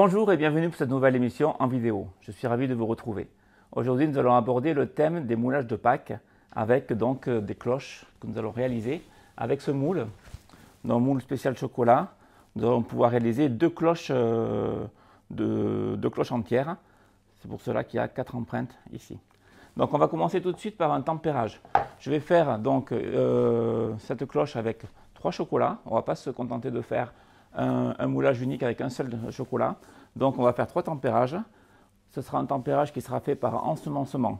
Bonjour et bienvenue pour cette nouvelle émission en vidéo. Je suis ravi de vous retrouver. Aujourd'hui, nous allons aborder le thème des moulages de Pâques avec donc des cloches que nous allons réaliser avec ce moule. Dans le moule spécial chocolat, nous allons pouvoir réaliser deux cloches entières. C'est pour cela qu'il y a 4 empreintes ici. Donc on va commencer tout de suite par un tempérage. Je vais faire donc cette cloche avec 3 chocolats. On ne va pas se contenter de faire un moulage unique avec un seul chocolat. Donc on va faire 3 tempérages. Ce sera un tempérage qui sera fait par ensemencement.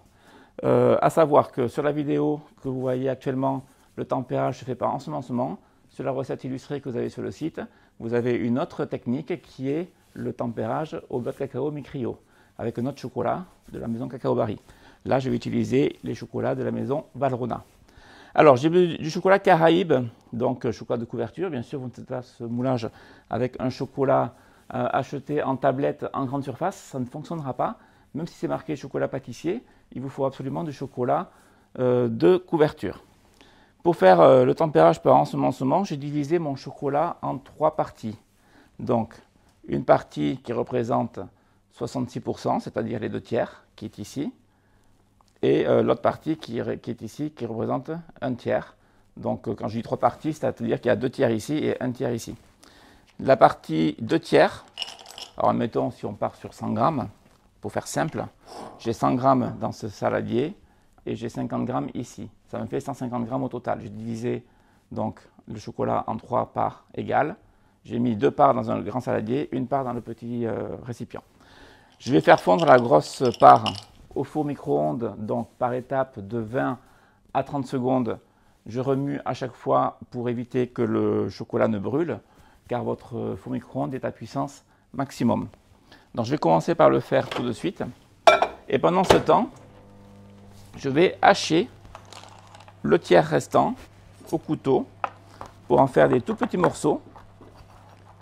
À savoir que sur la vidéo que vous voyez actuellement, le tempérage se fait par ensemencement. Sur la recette illustrée que vous avez sur le site, vous avez une autre technique qui est le tempérage au beurre de cacao mi-cryo avec un autre chocolat de la maison Cacao Barry. Là, je vais utiliser les chocolats de la maison Valrhona. Alors, j'ai du chocolat Caraïbe, donc chocolat de couverture. Bien sûr, vous ne faites pas ce moulage avec un chocolat acheté en tablette en grande surface, ça ne fonctionnera pas. Même si c'est marqué chocolat pâtissier, il vous faut absolument du chocolat de couverture. Pour faire le tempérage par ensemencement, j'ai divisé mon chocolat en 3 parties. Donc, une partie qui représente 66%, c'est-à-dire les 2 tiers, qui est ici. Et l'autre partie qui est ici, qui représente 1 tiers. Donc quand je dis 3 parties, c'est-à-dire qu'il y a 2 tiers ici et 1 tiers ici. La partie 2 tiers, alors admettons si on part sur 100 grammes, pour faire simple, j'ai 100 grammes dans ce saladier et j'ai 50 grammes ici. Ça me fait 150 grammes au total. J'ai divisé donc le chocolat en 3 parts égales. J'ai mis 2 parts dans un grand saladier, 1 part dans le petit récipient. Je vais faire fondre la grosse part au four micro-ondes, donc par étape de 20 à 30 secondes. Je remue à chaque fois pour éviter que le chocolat ne brûle, car votre four micro-ondes est à puissance maximum. Donc je vais commencer par le faire tout de suite. Et pendant ce temps, je vais hacher le tiers restant au couteau pour en faire des tout petits morceaux.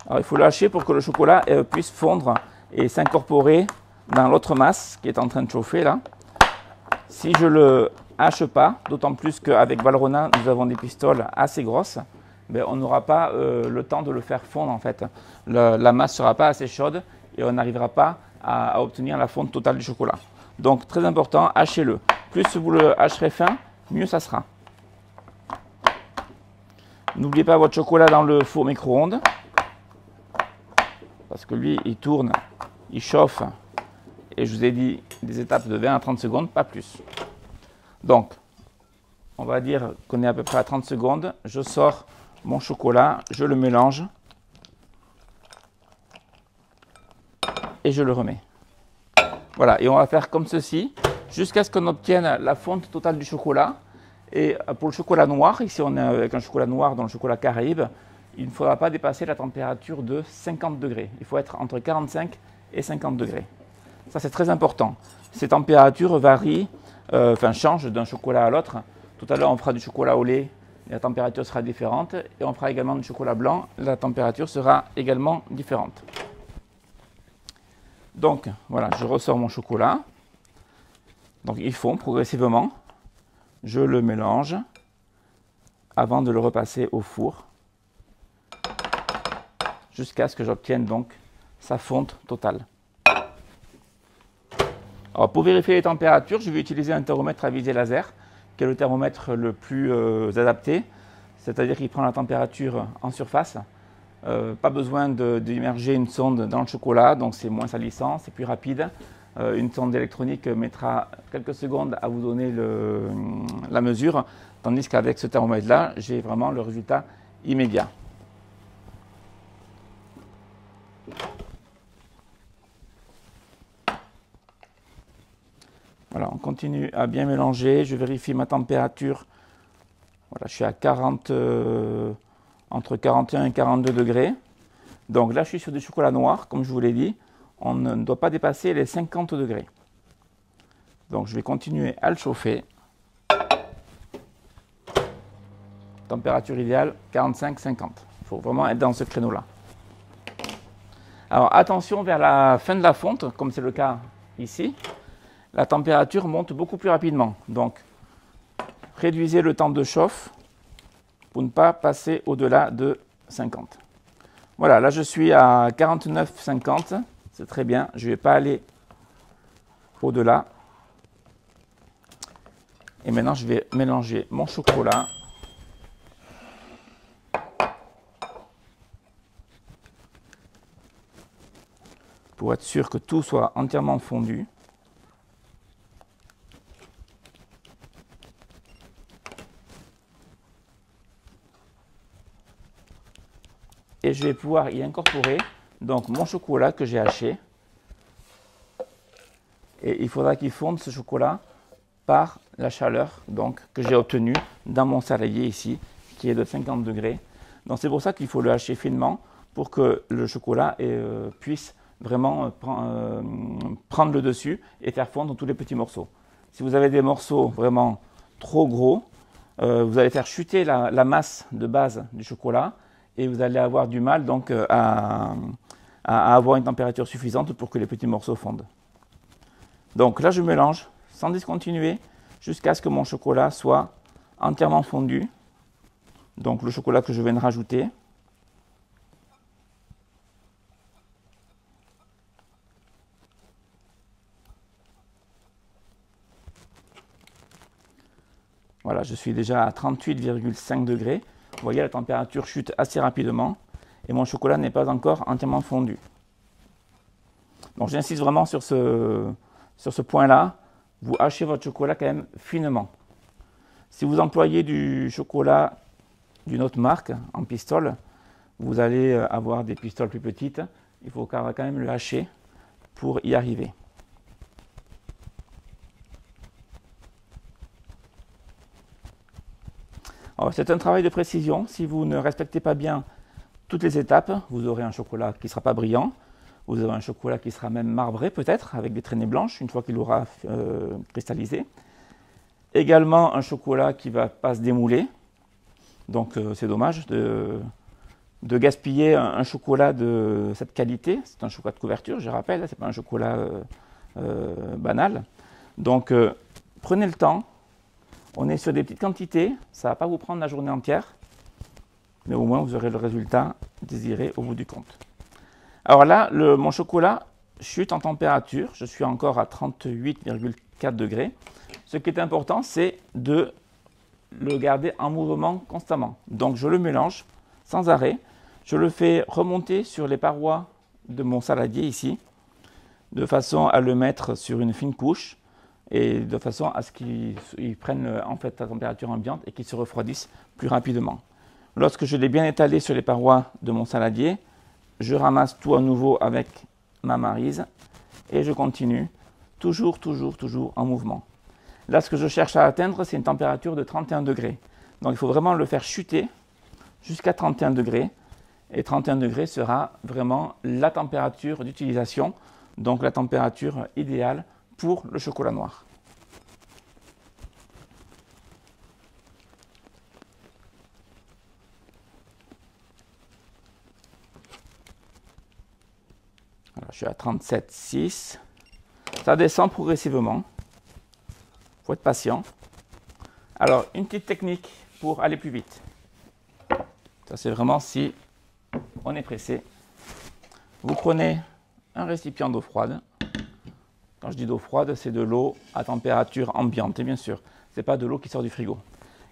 Alors il faut le hacher pour que le chocolat puisse fondre et s'incorporer dans l'autre masse qui est en train de chauffer là. Si je ne le hache pas, d'autant plus qu'avec Valrhona, nous avons des pistoles assez grosses, ben, on n'aura pas le temps de le faire fondre en fait. La masse ne sera pas assez chaude et on n'arrivera pas à obtenir la fonte totale du chocolat. Donc très important, hachez-le. Plus vous le hacherez fin, mieux ça sera. N'oubliez pas votre chocolat dans le four micro-ondes, parce que lui, il tourne, il chauffe. Et je vous ai dit des étapes de 20 à 30 secondes, pas plus. Donc, on va dire qu'on est à peu près à 30 secondes. Je sors mon chocolat, je le mélange et je le remets. Voilà, et on va faire comme ceci jusqu'à ce qu'on obtienne la fonte totale du chocolat. Et pour le chocolat noir, ici on est avec un chocolat noir dans le chocolat Caraïbe, il ne faudra pas dépasser la température de 50 degrés. Il faut être entre 45 et 50 degrés. Ça, c'est très important. Ces températures varient, changent d'un chocolat à l'autre. Tout à l'heure, on fera du chocolat au lait, la température sera différente. Et on fera également du chocolat blanc, la température sera également différente. Donc, voilà, je ressors mon chocolat. Donc, il fond progressivement. Je le mélange avant de le repasser au four, jusqu'à ce que j'obtienne donc sa fonte totale. Alors pour vérifier les températures, je vais utiliser un thermomètre à visée laser, qui est le thermomètre le plus adapté, c'est-à-dire qu'il prend la température en surface. Pas besoin d'immerger une sonde dans le chocolat, donc c'est moins salissant, c'est plus rapide. Une sonde électronique mettra quelques secondes à vous donner la mesure, tandis qu'avec ce thermomètre-là, j'ai vraiment le résultat immédiat. Voilà, on continue à bien mélanger. Je vérifie ma température. Voilà, je suis à entre 41 et 42 degrés. Donc là, je suis sur du chocolat noir, comme je vous l'ai dit. On ne doit pas dépasser les 50 degrés. Donc je vais continuer à le chauffer. Température idéale, 45-50. Il faut vraiment être dans ce créneau-là. Alors attention, vers la fin de la fonte, comme c'est le cas ici, la température monte beaucoup plus rapidement. Donc, réduisez le temps de chauffe pour ne pas passer au-delà de 50. Voilà, là je suis à 49,50. c'est très bien. Je ne vais pas aller au-delà. Et maintenant, je vais mélanger mon chocolat. Pour être sûr que tout soit entièrement fondu. Et je vais pouvoir y incorporer donc mon chocolat que j'ai haché. Et il faudra qu'il fonde ce chocolat par la chaleur donc, que j'ai obtenue dans mon saladier ici, qui est de 50 degrés. Donc c'est pour ça qu'il faut le hacher finement pour que le chocolat puisse vraiment prendre le dessus et faire fondre tous les petits morceaux. Si vous avez des morceaux vraiment trop gros, vous allez faire chuter la masse de base du chocolat et vous allez avoir du mal donc, à avoir une température suffisante pour que les petits morceaux fondent. Donc là, je mélange sans discontinuer jusqu'à ce que mon chocolat soit entièrement fondu. Donc le chocolat que je viens de rajouter. Voilà, je suis déjà à 38,5 degrés. Vous voyez, la température chute assez rapidement et mon chocolat n'est pas encore entièrement fondu. Donc j'insiste vraiment sur ce point-là. Vous hachez votre chocolat quand même finement. Si vous employez du chocolat d'une autre marque en pistole, vous allez avoir des pistoles plus petites. Il faut quand même le hacher pour y arriver. C'est un travail de précision. Si vous ne respectez pas bien toutes les étapes, vous aurez un chocolat qui ne sera pas brillant. Vous aurez un chocolat qui sera même marbré peut-être, avec des traînées blanches, une fois qu'il aura cristallisé. Également un chocolat qui ne va pas se démouler. Donc c'est dommage de gaspiller un chocolat de cette qualité. C'est un chocolat de couverture, je rappelle, ce n'est pas un chocolat banal. Donc prenez le temps. On est sur des petites quantités, ça ne va pas vous prendre la journée entière, mais au moins vous aurez le résultat désiré au bout du compte. Alors là, mon chocolat chute en température, je suis encore à 38,4 degrés. Ce qui est important, c'est de le garder en mouvement constamment. Donc je le mélange sans arrêt, je le fais remonter sur les parois de mon saladier ici, de façon à le mettre sur une fine couche, et de façon à ce qu'ils prennent en fait la température ambiante et qu'ils se refroidissent plus rapidement. Lorsque je l'ai bien étalé sur les parois de mon saladier, je ramasse tout à nouveau avec ma maryse et je continue, toujours en mouvement. Là, ce que je cherche à atteindre, c'est une température de 31 degrés. Donc il faut vraiment le faire chuter jusqu'à 31 degrés. Et 31 degrés sera vraiment la température d'utilisation, donc la température idéale pour le chocolat noir. Alors, je suis à 37,6. Ça descend progressivement. Il faut être patient. Alors, une petite technique pour aller plus vite. Ça, c'est vraiment si on est pressé. Vous prenez un récipient d'eau froide. Quand je dis d'eau froide, c'est de l'eau à température ambiante, et bien sûr, ce n'est pas de l'eau qui sort du frigo.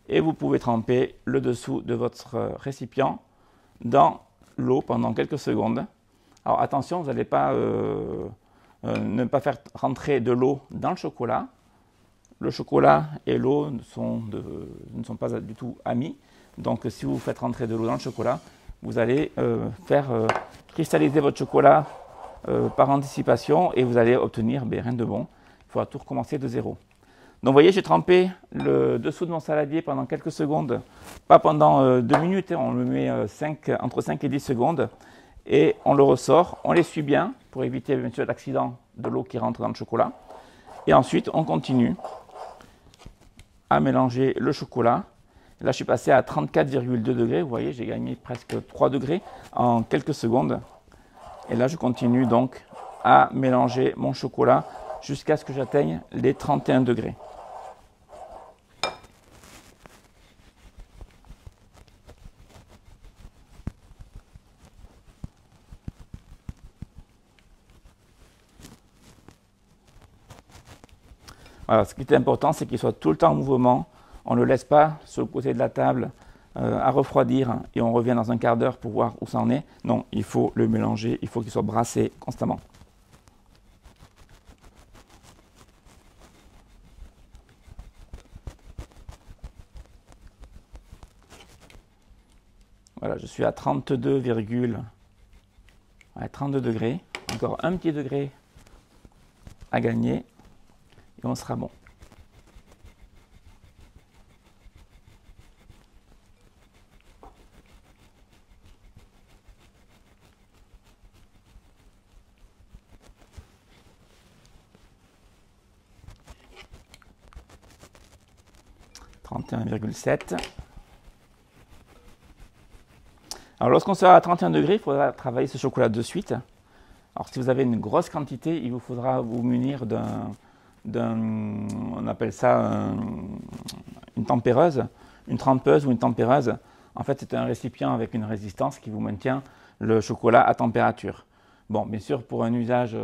Et vous pouvez tremper le dessous de votre récipient dans l'eau pendant quelques secondes. Alors attention, vous n'allez pas ne pas faire rentrer de l'eau dans le chocolat. Le chocolat et l'eau ne sont pas du tout amis. Donc si vous faites rentrer de l'eau dans le chocolat, vous allez faire cristalliser votre chocolat par anticipation et vous allez obtenir rien de bon. Il faudra tout recommencer de zéro. Donc vous voyez, j'ai trempé le dessous de mon saladier pendant quelques secondes, pas pendant 2 minutes, on le met entre 5 et 10 secondes et on le ressort, on l'essuie bien pour éviter bien sûr l'accident de l'eau qui rentre dans le chocolat. Et ensuite, on continue à mélanger le chocolat. Là, je suis passé à 34,2 degrés, vous voyez, j'ai gagné presque 3 degrés en quelques secondes. Et là, je continue donc à mélanger mon chocolat jusqu'à ce que j'atteigne les 31 degrés. Voilà, ce qui est important, c'est qu'il soit tout le temps en mouvement. On ne le laisse pas sur le côté de la table à refroidir et on revient dans un quart d'heure pour voir où ça en est. Non, il faut le mélanger, il faut qu'il soit brassé constamment. Voilà, je suis à 32 degrés. Encore un petit degré à gagner et on sera bon. « 31,7 ». Alors lorsqu'on sera à 31 degrés, il faudra travailler ce chocolat de suite. Alors si vous avez une grosse quantité, il vous faudra vous munir on appelle ça une tempéreuse, une trempeuse ou une tempéreuse. En fait, c'est un récipient avec une résistance qui vous maintient le chocolat à température. Bon, bien sûr, pour un usage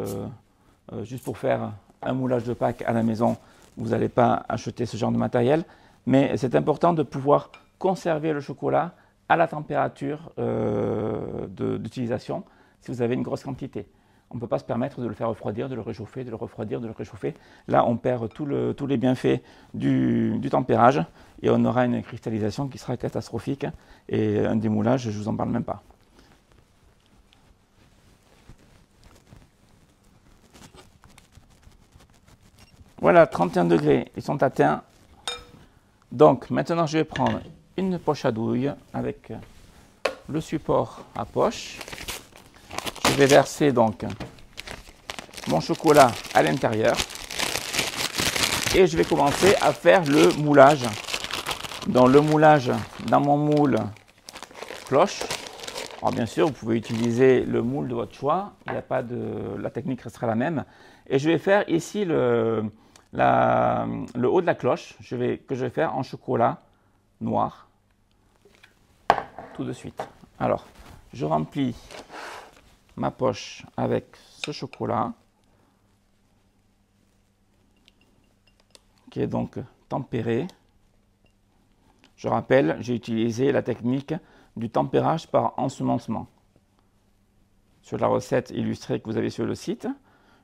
juste pour faire un moulage de Pâques à la maison, vous n'allez pas acheter ce genre de matériel, mais c'est important de pouvoir conserver le chocolat à la température d'utilisation si vous avez une grosse quantité. On ne peut pas se permettre de le faire refroidir, de le réchauffer, de le refroidir, de le réchauffer. Là, on perd tous les bienfaits du tempérage et on aura une cristallisation qui sera catastrophique et un démoulage, je ne vous en parle même pas. Voilà, 31 degrés, ils sont atteints. Donc, maintenant, je vais prendre une poche à douille avec le support à poche. Je vais verser donc mon chocolat à l'intérieur et je vais commencer à faire le moulage. Donc le moulage dans mon moule cloche. Alors bien sûr, vous pouvez utiliser le moule de votre choix. Il n'y a pas la technique restera la même. Et je vais faire ici le haut de la cloche que je vais faire en chocolat noir tout de suite. Alors, je remplis ma poche avec ce chocolat qui est donc tempéré. Je rappelle, j'ai utilisé la technique du tempérage par ensemencement. Sur la recette illustrée que vous avez sur le site,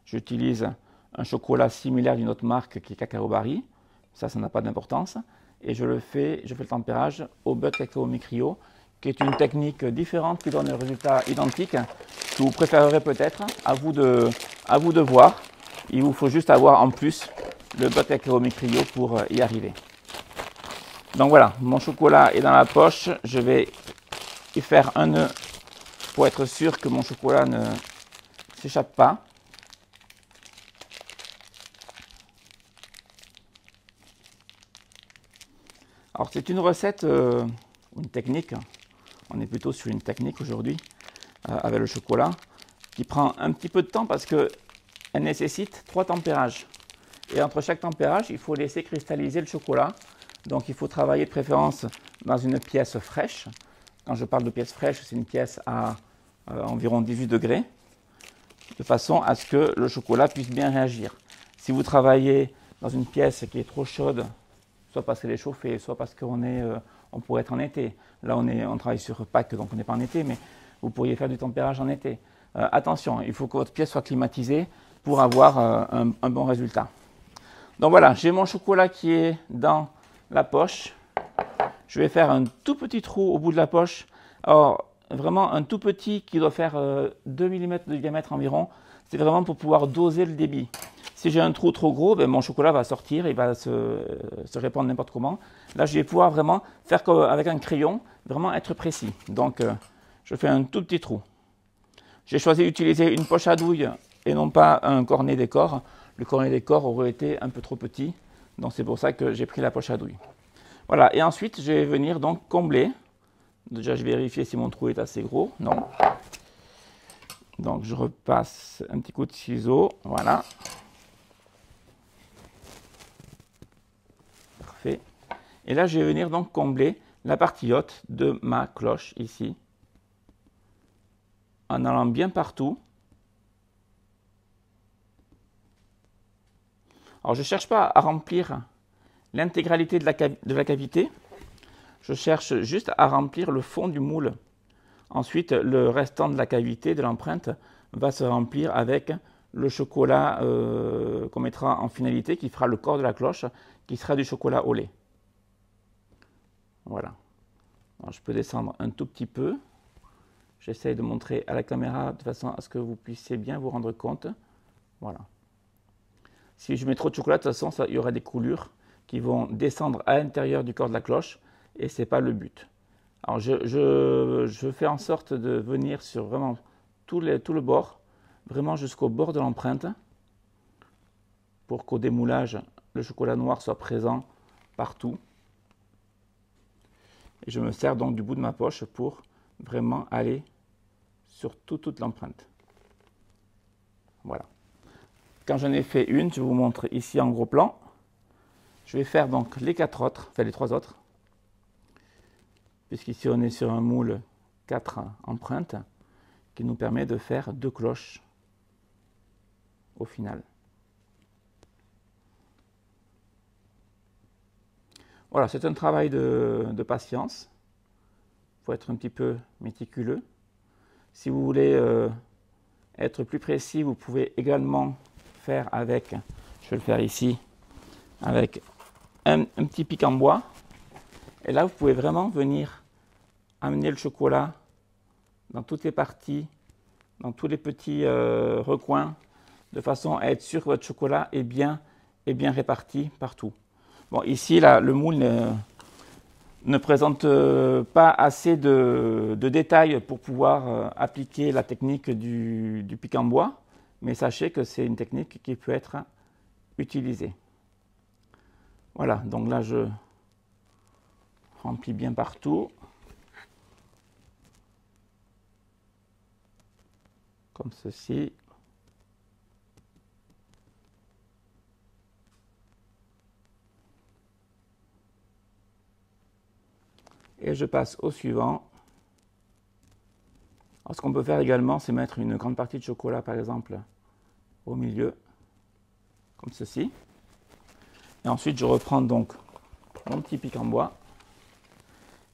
j'utilise un chocolat similaire d'une autre marque qui est Cacao Barry. Ça n'a pas d'importance. Et je fais le tempérage au beurre de cacao mi-cryo, qui est une technique différente qui donne un résultat identique, que vous préférerez peut-être, à vous de voir. Il vous faut juste avoir en plus le beurre de cacao mi-cryo pour y arriver. Donc voilà, mon chocolat est dans la poche. Je vais y faire un nœud pour être sûr que mon chocolat ne s'échappe pas. Alors c'est une recette, une technique, on est plutôt sur une technique aujourd'hui avec le chocolat, qui prend un petit peu de temps parce qu'elle nécessite 3 tempérages. Et entre chaque tempérage, il faut laisser cristalliser le chocolat. Donc il faut travailler de préférence dans une pièce fraîche. Quand je parle de pièce fraîche, c'est une pièce à environ 18 degrés, de façon à ce que le chocolat puisse bien réagir. Si vous travaillez dans une pièce qui est trop chaude, soit parce qu'elle est chauffée, soit parce on pourrait être en été. Là, on travaille sur Pâques, donc on n'est pas en été, mais vous pourriez faire du tempérage en été. Attention, il faut que votre pièce soit climatisée pour avoir un bon résultat. Donc voilà, j'ai mon chocolat qui est dans la poche. Je vais faire un tout petit trou au bout de la poche. Alors, vraiment un tout petit qui doit faire 2 mm de diamètre environ. C'est vraiment pour pouvoir doser le débit. Si j'ai un trou trop gros, ben mon chocolat va sortir, il va se répandre n'importe comment. Là, je vais pouvoir vraiment faire avec un crayon, vraiment être précis. Donc, je fais un tout petit trou. J'ai choisi d'utiliser une poche à douille et non pas un cornet décor. Le cornet décor aurait été un peu trop petit. Donc, c'est pour ça que j'ai pris la poche à douille. Voilà, et ensuite, je vais venir donc combler. Déjà, je vais vérifier si mon trou est assez gros. Non. Donc, je repasse un petit coup de ciseau. Voilà. Parfait. Et là, je vais venir donc combler la partie haute de ma cloche ici. En allant bien partout. Alors je ne cherche pas à remplir l'intégralité de la cavité, je cherche juste à remplir le fond du moule. Ensuite, le restant de la cavité, de l'empreinte, va se remplir avec le chocolat qu'on mettra en finalité, qui fera le corps de la cloche, qui sera du chocolat au lait. Voilà. Alors, je peux descendre un tout petit peu. J'essaye de montrer à la caméra de façon à ce que vous puissiez bien vous rendre compte. Voilà. Si je mets trop de chocolat, de toute façon, il y aura des coulures qui vont descendre à l'intérieur du corps de la cloche, et ce n'est pas le but. Alors je fais en sorte de venir sur vraiment tout le bord, vraiment jusqu'au bord de l'empreinte, pour qu'au démoulage, le chocolat noir soit présent partout. Et je me sers donc du bout de ma poche pour vraiment aller sur toute l'empreinte. Voilà. Quand j'en ai fait une, je vous montre ici en gros plan. Je vais faire donc les 4 autres, enfin les 3 autres. Puisqu'ici on est sur un moule 4 empreintes qui nous permet de faire 2 cloches au final. Voilà, c'est un travail de patience. Il faut être un petit peu méticuleux. Si vous voulez être plus précis, vous pouvez également faire avec, je vais le faire ici, avec un petit pic en bois. Et là, vous pouvez vraiment venir amener le chocolat dans toutes les parties, dans tous les petits recoins, de façon à être sûr que votre chocolat est bien réparti partout. Bon, ici, là, le moule ne présente pas assez de détails pour pouvoir appliquer la technique du pic en bois, mais sachez que c'est une technique qui peut être utilisée. Voilà, donc là, je remplis bien partout, comme ceci. Et je passe au suivant. Alors, ce qu'on peut faire également, c'est mettre une grande partie de chocolat, par exemple, au milieu, comme ceci. Et ensuite, je reprends donc mon petit pic en bois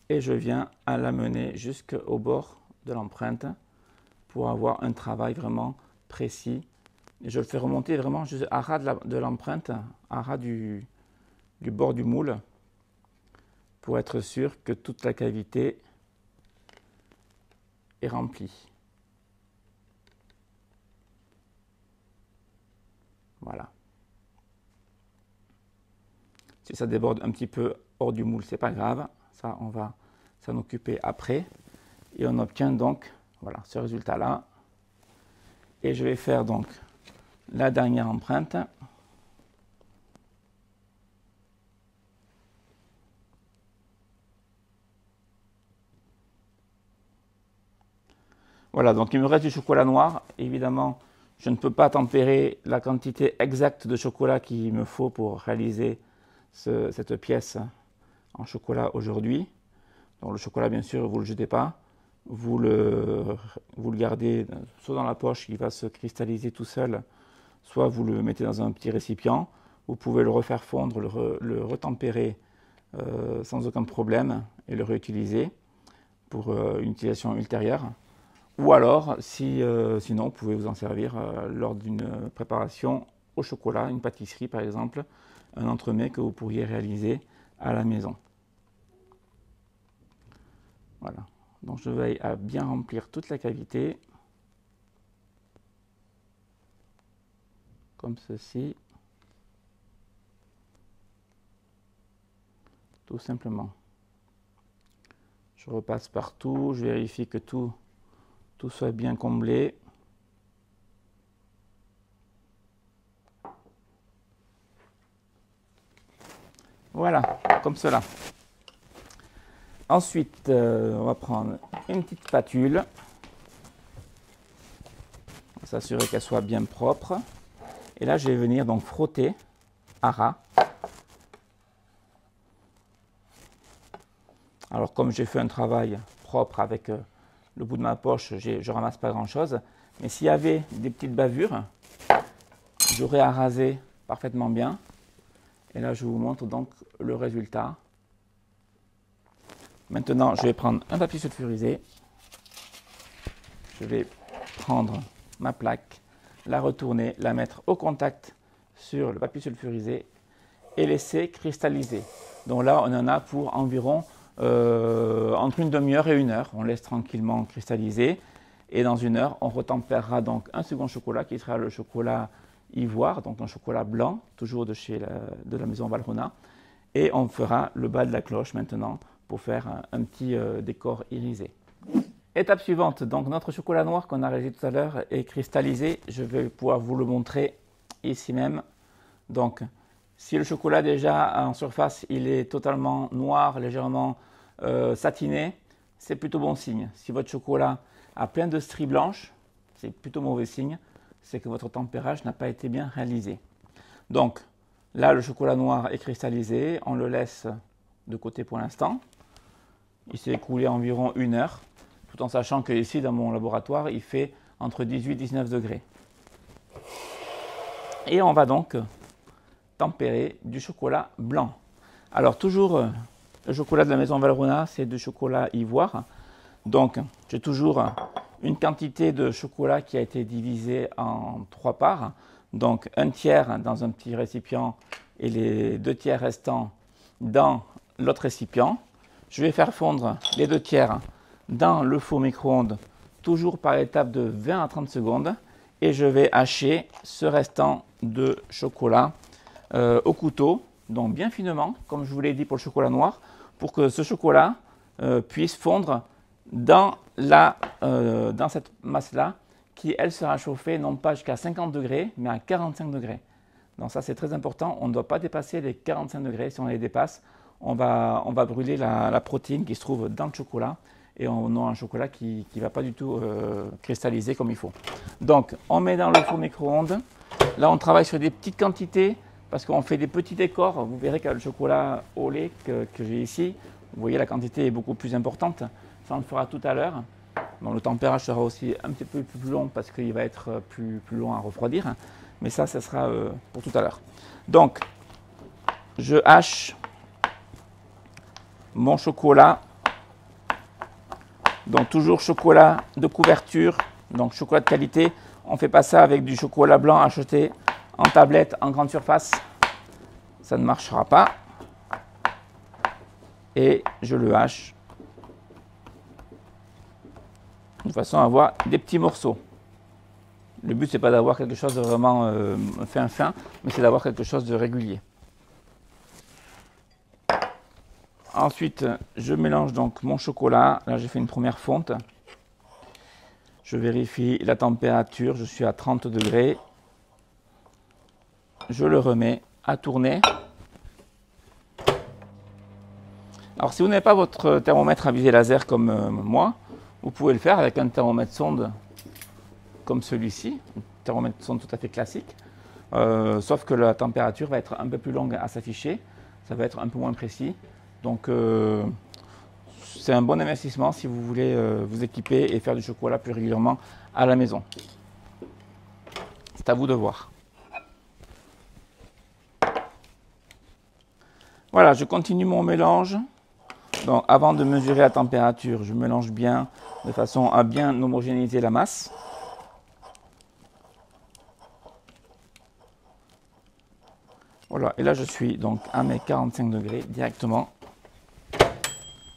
et je viens à l'amener jusqu'au bord de l'empreinte pour avoir un travail vraiment précis. Et je le fais remonter vraiment juste à ras de l'empreinte, à ras du bord du moule, pour être sûr que toute la cavité est remplie. Voilà. Si ça déborde un petit peu hors du moule, c'est pas grave. Ça, on va s'en occuper après. Et on obtient donc voilà, ce résultat-là. Et je vais faire donc la dernière empreinte. Voilà, donc il me reste du chocolat noir. Évidemment, je ne peux pas tempérer la quantité exacte de chocolat qu'il me faut pour réaliser cette pièce en chocolat aujourd'hui. Donc le chocolat, bien sûr, vous ne le jetez pas. Vous le gardez soit dans la poche, il va se cristalliser tout seul, soit vous le mettez dans un petit récipient. Vous pouvez le refaire fondre, le retempérer sans aucun problème et le réutiliser pour une utilisation ultérieure. Ou alors, sinon, vous pouvez vous en servir lors d'une préparation au chocolat, une pâtisserie par exemple, un entremets que vous pourriez réaliser à la maison. Voilà, donc je veille à bien remplir toute la cavité, comme ceci, tout simplement. Je repasse partout, je vérifie que tout soit bien comblé. Voilà, comme cela. Ensuite, on va prendre une petite spatule. On va s'assurer qu'elle soit bien propre. Et là, je vais venir donc frotter à ras. Alors, comme j'ai fait un travail propre avec le bout de ma poche, je ramasse pas grand-chose. Mais s'il y avait des petites bavures, j'aurais à raser parfaitement bien. Et là, je vous montre donc le résultat. Maintenant, je vais prendre un papier sulfurisé. Je vais prendre ma plaque, la retourner, la mettre au contact sur le papier sulfurisé et laisser cristalliser. Donc là, on en a pour environ entre une demi-heure et 1 heure. On laisse tranquillement cristalliser. Et dans 1 heure, on retempérera donc un second chocolat qui sera le chocolat ivoire, donc un chocolat blanc, toujours de la maison Valrhona. Et on fera le bas de la cloche maintenant pour faire un petit décor irisé. Étape suivante, donc notre chocolat noir qu'on a réalisé tout à l'heure est cristallisé. Je vais pouvoir vous le montrer ici même. Donc, si le chocolat déjà en surface, il est totalement noir, légèrement satiné, c'est plutôt bon signe. Si votre chocolat a plein de stries blanches, c'est plutôt mauvais signe. C'est que votre tempérage n'a pas été bien réalisé. Donc, là, le chocolat noir est cristallisé. On le laisse de côté pour l'instant. Il s'est écoulé environ 1 heure. Tout en sachant que ici, dans mon laboratoire, il fait entre 18 et 19 degrés. Et on va donc tempérer du chocolat blanc. Alors, toujours, le chocolat de la maison Valrhona, c'est du chocolat ivoire. Donc, j'ai toujours une quantité de chocolat qui a été divisée en 3 parts. Donc, 1/3 dans un petit récipient et les 2/3 restants dans l'autre récipient. Je vais faire fondre les 2/3 dans le four micro-ondes, toujours par étape de 20 à 30 secondes. Et je vais hacher ce restant de chocolat au couteau, donc bien finement, comme je vous l'ai dit pour le chocolat noir, pour que ce chocolat puisse fondre dans cette masse-là, qui, elle, sera chauffée non pas jusqu'à 50 degrés, mais à 45 degrés. Donc ça, c'est très important. On ne doit pas dépasser les 45 degrés. Si on les dépasse, on va brûler la protéine qui se trouve dans le chocolat et on aura un chocolat qui ne va pas du tout cristalliser comme il faut. Donc, on met dans le four micro-ondes. Là, on travaille sur des petites quantités parce qu'on fait des petits décors. Vous verrez que le chocolat au lait que j'ai ici, vous voyez, la quantité est beaucoup plus importante. Ça, on le fera tout à l'heure. Bon, le tempérage sera aussi un petit peu plus long parce qu'il va être plus long à refroidir. Mais ça sera pour tout à l'heure. Donc, je hache mon chocolat. Donc, toujours chocolat de couverture, donc chocolat de qualité. On ne fait pas ça avec du chocolat blanc acheté en tablette, en grande surface. Ça ne marchera pas. Et je le hache de façon à avoir des petits morceaux. Le but, ce n'est pas d'avoir quelque chose de vraiment fin, mais c'est d'avoir quelque chose de régulier. Ensuite, je mélange donc mon chocolat. Là, j'ai fait une première fonte. Je vérifie la température. Je suis à 30 degrés. Je le remets à tourner. Alors, si vous n'avez pas votre thermomètre à visée laser comme moi, vous pouvez le faire avec un thermomètre sonde comme celui-ci, un thermomètre sonde tout à fait classique, sauf que la température va être un peu plus longue à s'afficher, ça va être un peu moins précis. Donc, c'est un bon investissement si vous voulez vous équiper et faire du chocolat plus régulièrement à la maison. C'est à vous de voir. Voilà, je continue mon mélange. Donc, avant de mesurer la température, je mélange bien de façon à bien homogénéiser la masse. Voilà, et là je suis donc à mes 45 degrés directement.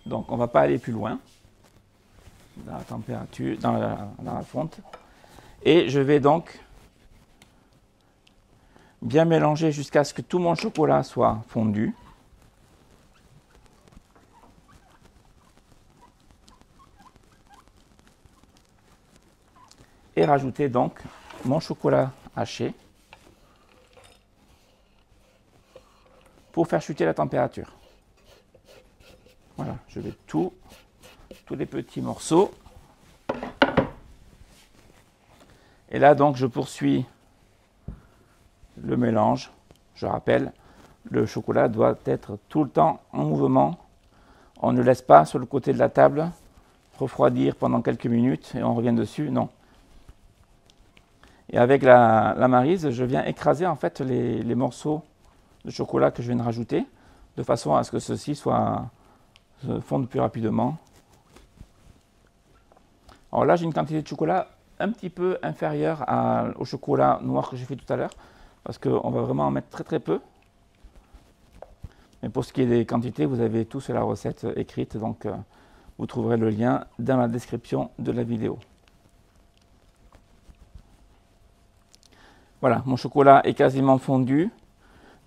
Donc on ne va pas aller plus loin dans la température, dans la fonte. Et je vais donc bien mélanger jusqu'à ce que tout mon chocolat soit fondu. Et rajouter donc mon chocolat haché pour faire chuter la température. Voilà, je vais tous les petits morceaux. Et là, donc, je poursuis le mélange. Je rappelle, le chocolat doit être tout le temps en mouvement. On ne laisse pas sur le côté de la table refroidir pendant quelques minutes et on revient dessus, non. Et avec la maryse, je viens écraser en fait les morceaux de chocolat que je viens de rajouter, de façon à ce que ceux-ci se fondent plus rapidement. Alors là, j'ai une quantité de chocolat un petit peu inférieure au chocolat noir que j'ai fait tout à l'heure, parce qu'on va vraiment en mettre très très peu. Mais pour ce qui est des quantités, vous avez tout sur la recette écrite, donc vous trouverez le lien dans la description de la vidéo. Voilà, mon chocolat est quasiment fondu.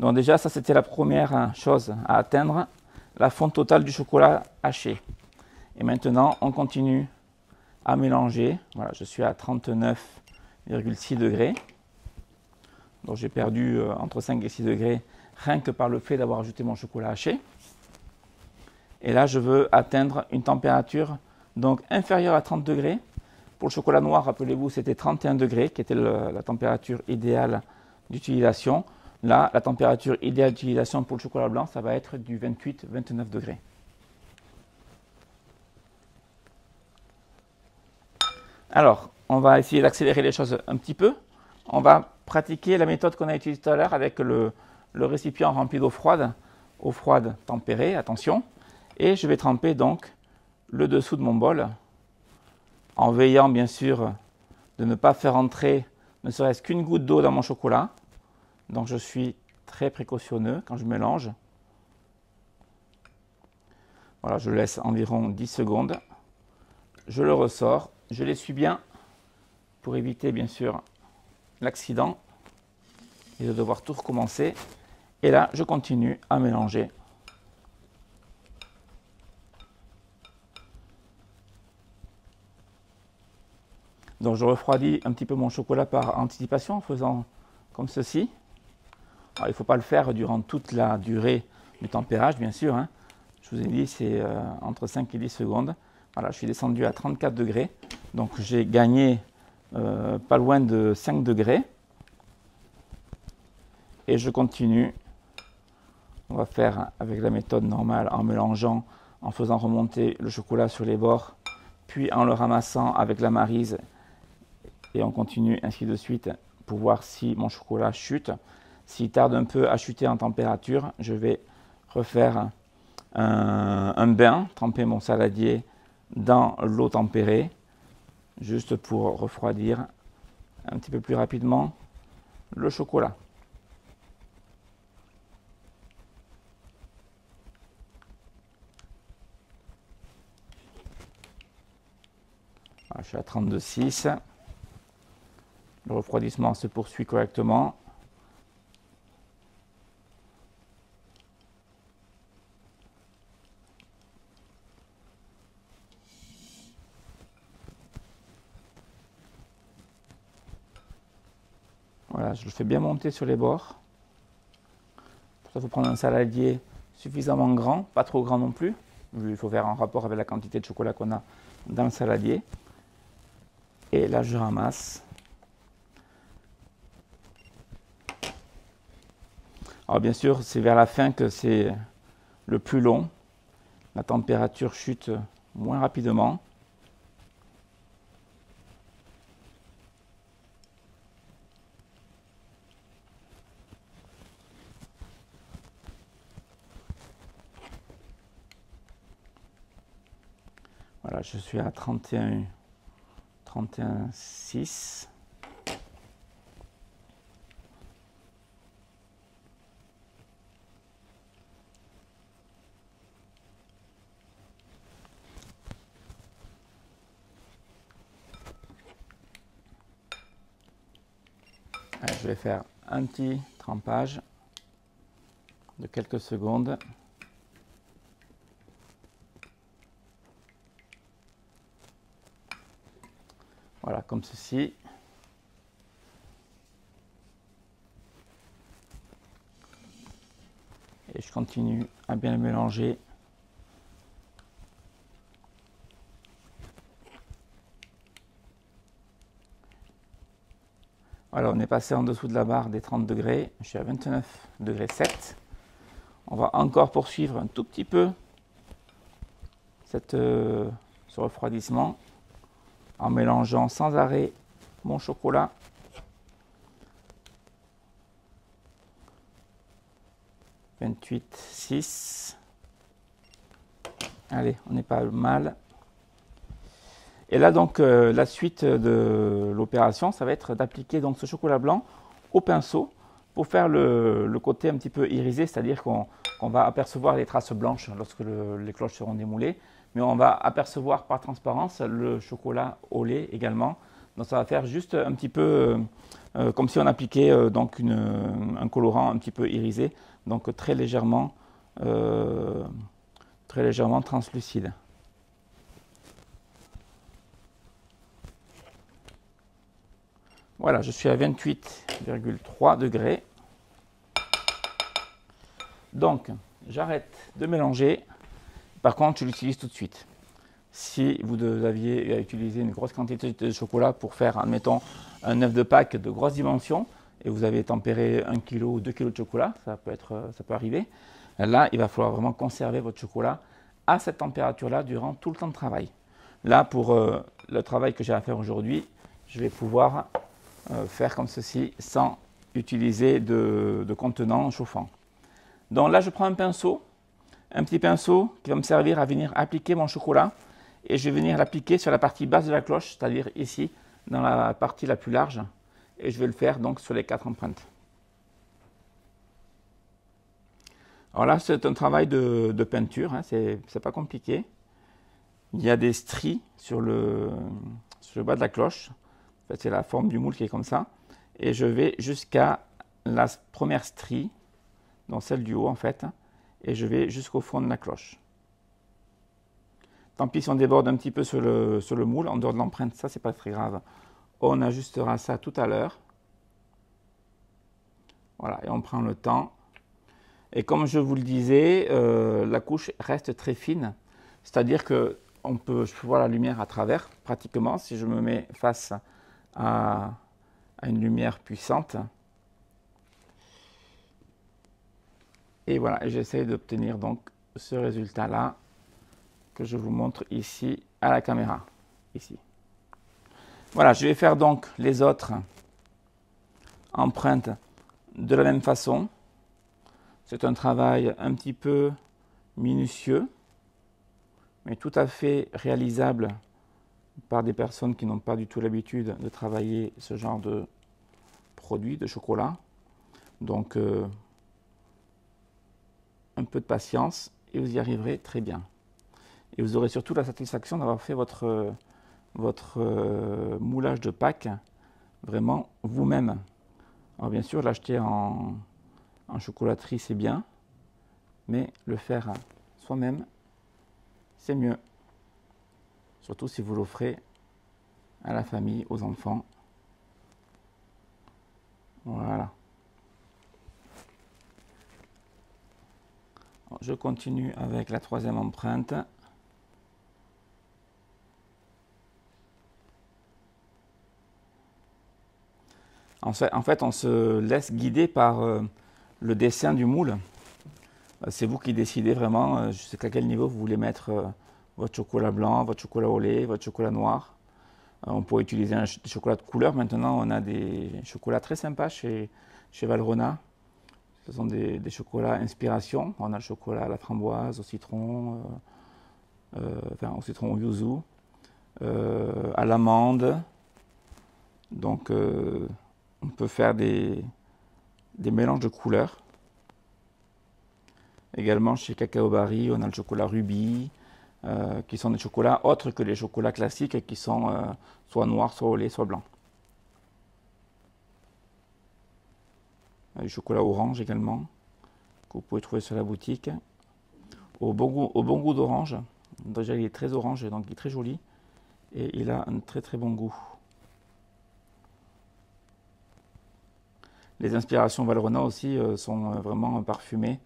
Donc déjà, ça c'était la première chose à atteindre, la fonte totale du chocolat haché. Et maintenant, on continue à mélanger. Voilà, je suis à 39,6 degrés. Donc j'ai perdu entre 5 et 6 degrés rien que par le fait d'avoir ajouté mon chocolat haché. Et là, je veux atteindre une température donc inférieure à 30 degrés. Pour le chocolat noir, rappelez-vous, c'était 31 degrés qui était la température idéale d'utilisation. Là, la température idéale d'utilisation pour le chocolat blanc, ça va être du 28-29 degrés. Alors, on va essayer d'accélérer les choses un petit peu. On va pratiquer la méthode qu'on a utilisée tout à l'heure avec le récipient rempli d'eau froide tempérée, attention. Et je vais tremper donc le dessous de mon bol, en veillant bien sûr de ne pas faire entrer ne serait-ce qu'une goutte d'eau dans mon chocolat. Donc je suis très précautionneux quand je mélange. Voilà, je laisse environ 10 secondes. Je le ressors, je l'essuie bien pour éviter bien sûr l'accident et de devoir tout recommencer. Et là, je continue à mélanger. Donc je refroidis un petit peu mon chocolat par anticipation en faisant comme ceci. Alors, il ne faut pas le faire durant toute la durée du tempérage, bien sûr. Hein. Je vous ai dit, c'est entre 5 et 10 secondes. Voilà, je suis descendu à 34 degrés. Donc j'ai gagné pas loin de 5 degrés. Et je continue. On va faire avec la méthode normale en mélangeant, en faisant remonter le chocolat sur les bords, puis en le ramassant avec la maryse. Et on continue ainsi de suite pour voir si mon chocolat chute. S'il tarde un peu à chuter en température, je vais refaire un bain, tremper mon saladier dans l'eau tempérée, juste pour refroidir un petit peu plus rapidement le chocolat. Voilà, je suis à 32,6. Le refroidissement se poursuit correctement. Voilà, je le fais bien monter sur les bords. Pour ça, il faut prendre un saladier suffisamment grand, pas trop grand non plus. Il faut faire en rapport avec la quantité de chocolat qu'on a dans le saladier. Et là, je ramasse. Alors bien sûr, c'est vers la fin que c'est le plus long. La température chute moins rapidement. Voilà, je suis à 31,6. Je vais faire un petit trempage de quelques secondes. Voilà, comme ceci. Et je continue à bien le mélanger. Voilà, on est passé en dessous de la barre des 30 degrés. Je suis à 29 degrés 7. On va encore poursuivre un tout petit peu ce refroidissement en mélangeant sans arrêt mon chocolat 28, 6. Allez, on n'est pas mal. Et là, donc, la suite de l'opération, ça va être d'appliquer donc ce chocolat blanc au pinceau pour faire le côté un petit peu irisé, c'est-à-dire qu'on va apercevoir les traces blanches lorsque les cloches seront démoulées, mais on va apercevoir par transparence le chocolat au lait également. Donc ça va faire juste un petit peu comme si on appliquait donc un colorant un petit peu irisé, donc très légèrement translucide. Voilà, je suis à 28,3 degrés. Donc, j'arrête de mélanger. Par contre, je l'utilise tout de suite. Si vous aviez utilisé une grosse quantité de chocolat pour faire, admettons, un œuf de Pâques de grosse dimension, et vous avez tempéré 1 kg ou 2 kg de chocolat, ça peut arriver, là, il va falloir vraiment conserver votre chocolat à cette température-là durant tout le temps de travail. Là, pour le travail que j'ai à faire aujourd'hui, je vais pouvoir faire comme ceci sans utiliser de contenant chauffant. Donc là, je prends un petit pinceau qui va me servir à venir appliquer mon chocolat et je vais venir l'appliquer sur la partie basse de la cloche, c'est-à-dire ici, dans la partie la plus large, et je vais le faire donc sur les 4 empreintes. Alors là, c'est un travail de peinture, hein, c'est pas compliqué. Il y a des stries sur le bas de la cloche. En fait, c'est la forme du moule qui est comme ça. Et je vais jusqu'à la première strie, donc celle du haut en fait, et je vais jusqu'au fond de la cloche. Tant pis si on déborde un petit peu sur le moule, en dehors de l'empreinte, ça c'est pas très grave. On ajustera ça tout à l'heure. Voilà, et on prend le temps. Et comme je vous le disais, la couche reste très fine, c'est-à-dire que je peux voir la lumière à travers, pratiquement, si je me mets face à une lumière puissante. Et voilà, j'essaie d'obtenir donc ce résultat-là que je vous montre ici à la caméra. Ici. Voilà, je vais faire donc les autres empreintes de la même façon. C'est un travail un petit peu minutieux, mais tout à fait réalisable par des personnes qui n'ont pas du tout l'habitude de travailler ce genre de produit, de chocolat. Donc, un peu de patience et vous y arriverez très bien. Et vous aurez surtout la satisfaction d'avoir fait votre moulage de Pâques vraiment vous-même. Alors bien sûr, l'acheter en chocolaterie, c'est bien, mais le faire soi-même, c'est mieux. Surtout si vous l'offrez à la famille, aux enfants. Voilà. Alors, je continue avec la troisième empreinte. En fait, on se laisse guider par le dessin du moule. C'est vous qui décidez vraiment jusqu'à quel niveau vous voulez mettre votre chocolat blanc, votre chocolat au lait, votre chocolat noir. On peut utiliser des chocolats de couleur. Maintenant, on a des chocolats très sympas chez Valrhona. Ce sont des chocolats inspiration. On a le chocolat à la framboise, au citron, au citron au yuzu, à l'amande. Donc, on peut faire des mélanges de couleurs. Également chez Cacao Barry, on a le chocolat rubis, qui sont des chocolats autres que les chocolats classiques et qui sont soit noirs, soit au lait, soit blancs. Du chocolat orange également, que vous pouvez trouver sur la boutique. Au bon goût d'orange. Déjà, il est très orange, donc il est très joli. Et il a un très très bon goût. Les inspirations Valrhona aussi sont vraiment parfumées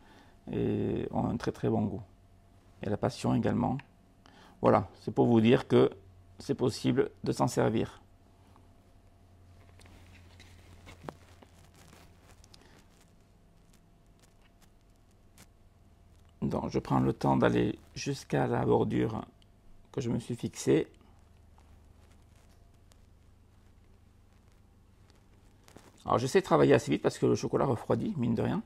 et ont un très très bon goût. Et la passion également. Voilà, c'est pour vous dire que c'est possible de s'en servir. Donc je prends le temps d'aller jusqu'à la bordure que je me suis fixée. Alors j'essaie de travailler assez vite parce que le chocolat refroidit, mine de rien.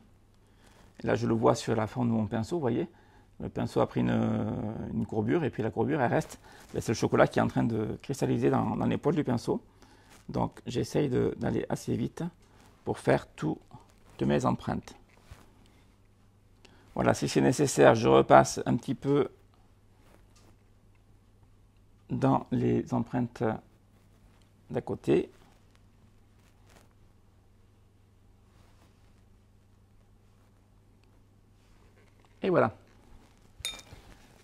Et là, je le vois sur la forme de mon pinceau, vous voyez. Le pinceau a pris une courbure, et puis la courbure, elle reste. C'est le chocolat qui est en train de cristalliser dans les poils du pinceau. Donc, j'essaye d'aller assez vite pour faire toutes mes empreintes. Voilà, si c'est nécessaire, je repasse un petit peu dans les empreintes d'à côté. Et voilà.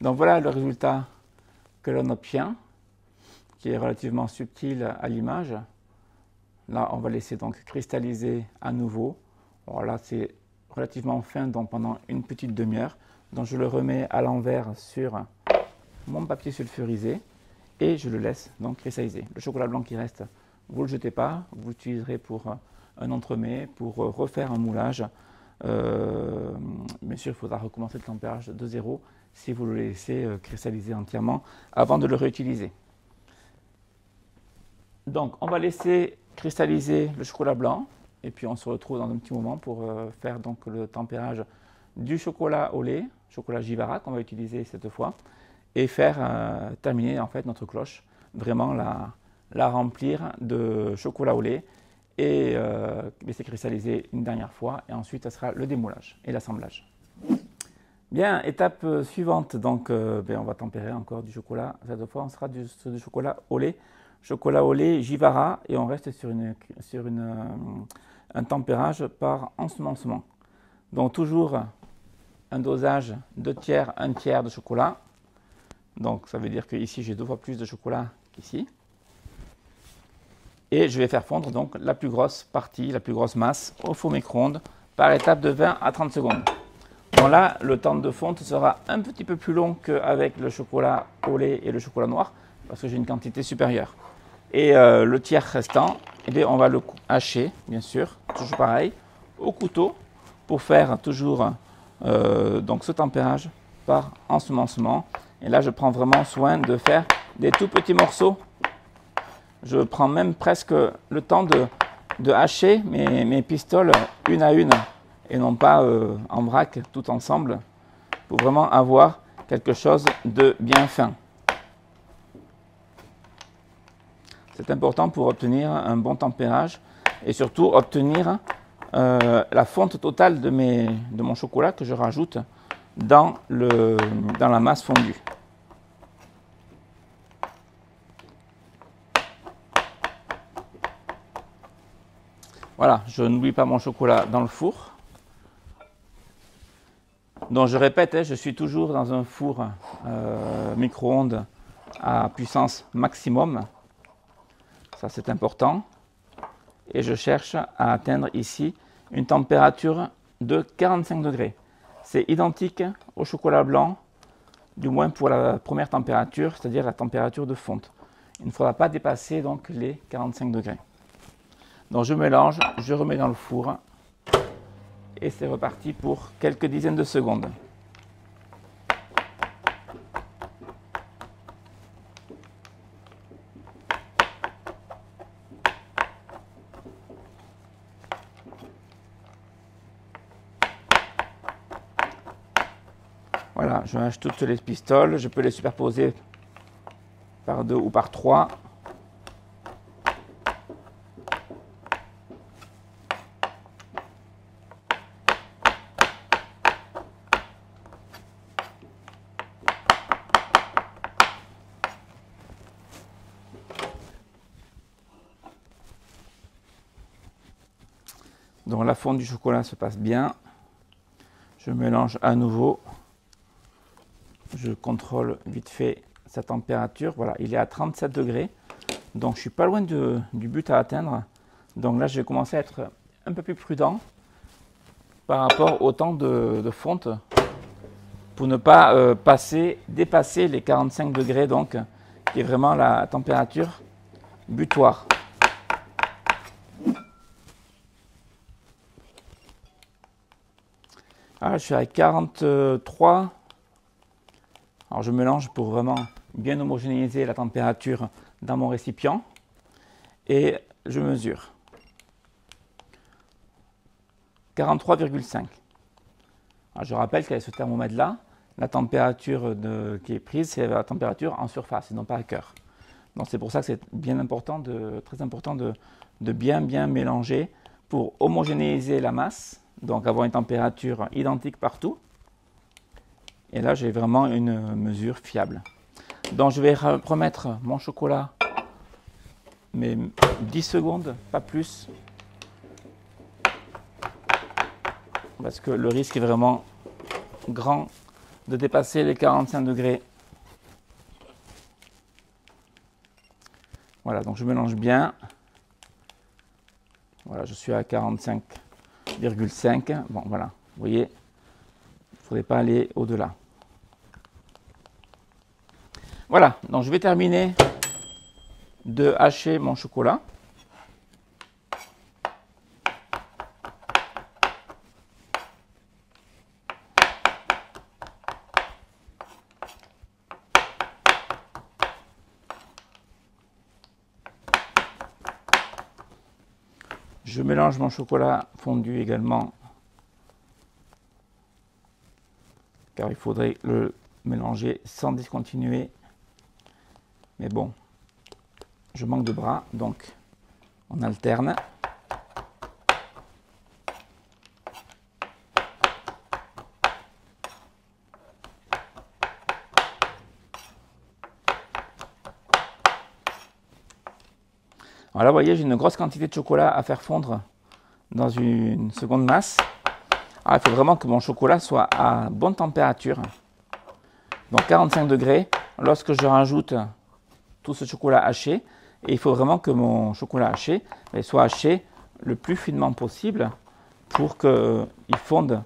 Donc voilà le résultat que l'on obtient, qui est relativement subtil à l'image. Là, on va laisser donc cristalliser à nouveau. Alors là, c'est relativement fin, donc pendant une petite demi-heure. Donc je le remets à l'envers sur mon papier sulfurisé et je le laisse donc cristalliser. Le chocolat blanc qui reste, vous ne le jetez pas, vous l'utiliserez pour un entremets, pour refaire un moulage. Bien sûr, il faudra recommencer le tempérage de 0 si vous le laissez cristalliser entièrement avant de le réutiliser. Donc, on va laisser cristalliser le chocolat blanc et puis on se retrouve dans un petit moment pour faire donc le tempérage du chocolat au lait, chocolat Jivara qu'on va utiliser cette fois, et faire terminer en fait notre cloche, vraiment la remplir de chocolat au lait et laisser cristalliser une dernière fois, et ensuite ça sera le démoulage et l'assemblage. Bien, étape suivante, donc on va tempérer encore du chocolat. Cette fois, on sera du chocolat au lait Jivara, et on reste sur un tempérage par ensemencement. Donc toujours un dosage 2 tiers, 1 tiers de chocolat. Donc ça veut dire que ici j'ai 2 fois plus de chocolat qu'ici. Et je vais faire fondre donc la plus grosse partie, la plus grosse masse au four micro-ondes par étape de 20 à 30 secondes. Bon là, le temps de fonte sera un petit peu plus long qu'avec le chocolat au lait et le chocolat noir, parce que j'ai une quantité supérieure. Et le tiers restant, eh bien, on va le hacher, bien sûr, toujours pareil, au couteau, pour faire toujours donc ce tempérage par ensemencement. Et là, je prends vraiment soin de faire des tout petits morceaux. Je prends même presque le temps de hacher mes pistoles une à une, et non pas en vrac tout ensemble, pour vraiment avoir quelque chose de bien fin. C'est important pour obtenir un bon tempérage et surtout obtenir la fonte totale de mon chocolat que je rajoute dans la masse fondue. Voilà, je n'oublie pas mon chocolat dans le four. Donc je répète, je suis toujours dans un four micro-ondes à puissance maximum. Ça c'est important. Et je cherche à atteindre ici une température de 45 degrés. C'est identique au chocolat blanc, du moins pour la première température, c'est-à-dire la température de fonte. Il ne faudra pas dépasser donc les 45 degrés. Donc je mélange, je remets dans le four et c'est reparti pour quelques dizaines de secondes. Voilà, je mâche toutes les pistoles, je peux les superposer par 2 ou par 3. Donc la fonte du chocolat se passe bien. Je mélange à nouveau. Je contrôle vite fait sa température. Voilà, il est à 37 degrés. Donc je suis pas loin du but à atteindre. Donc là, je vais commencer à être un peu plus prudent par rapport au temps de fonte pour ne pas dépasser les 45 degrés, donc qui est vraiment la température butoir. Ah, je suis à 43. Alors je mélange pour vraiment bien homogénéiser la température dans mon récipient et je mesure. 43,5. Alors, je rappelle qu'avec ce thermomètre-là, la température qui est prise, c'est la température en surface et non pas à cœur. Donc c'est pour ça que c'est bien important, très important de bien mélanger pour homogénéiser la masse, donc avoir une température identique partout. Et là, j'ai vraiment une mesure fiable. Donc je vais remettre mon chocolat, mais 10 secondes, pas plus. Parce que le risque est vraiment grand de dépasser les 45 degrés. Voilà, donc je mélange bien. Voilà, je suis à 45,5. Bon, voilà, vous voyez, il ne faudrait pas aller au-delà. Voilà, donc je vais terminer de hacher mon chocolat. Je mélange mon chocolat fondu également, car il faudrait le mélanger sans discontinuer. Mais bon, je manque de bras, donc on alterne. Alors là, vous voyez, j'ai une grosse quantité de chocolat à faire fondre dans une seconde masse. Alors, il faut vraiment que mon chocolat soit à bonne température. Donc 45 degrés, lorsque je rajoute tout ce chocolat haché, et il faut vraiment que mon chocolat haché soit haché le plus finement possible pour qu'il fonde,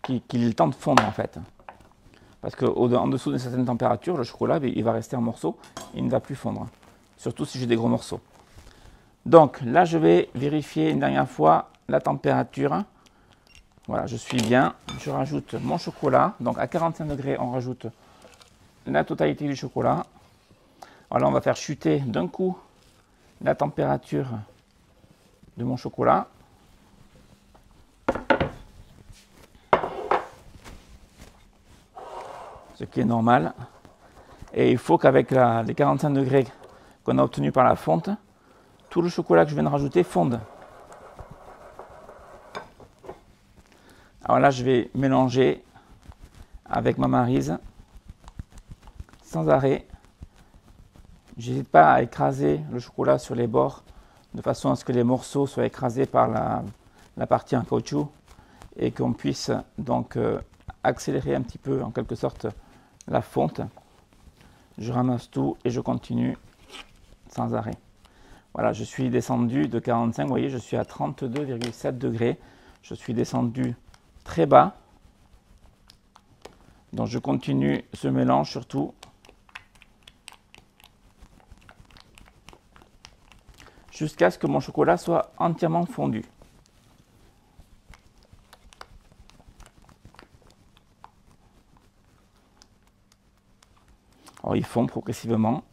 qu'il ait le temps de fondre en fait. Parce qu'en dessous d'une certaine température, le chocolat il va rester en morceaux, il ne va plus fondre. Surtout si j'ai des gros morceaux. Donc là, je vais vérifier une dernière fois la température. Voilà, je suis bien. Je rajoute mon chocolat. Donc à 45 degrés, on rajoute la totalité du chocolat. Alors là, on va faire chuter d'un coup la température de mon chocolat. Ce qui est normal. Et il faut qu'avec les 45 degrés qu'on a obtenus par la fonte, tout le chocolat que je viens de rajouter fonde. Alors là, je vais mélanger avec ma maryse sans arrêt. J'hésite pas à écraser le chocolat sur les bords de façon à ce que les morceaux soient écrasés par la partie en caoutchouc et qu'on puisse donc accélérer un petit peu en quelque sorte la fonte. Je ramasse tout et je continue sans arrêt. Voilà, je suis descendu de 45, vous voyez, je suis à 32,7 degrés. Je suis descendu très bas. Donc je continue ce mélange surtout. Jusqu'à ce que mon chocolat soit entièrement fondu. Alors il fond progressivement.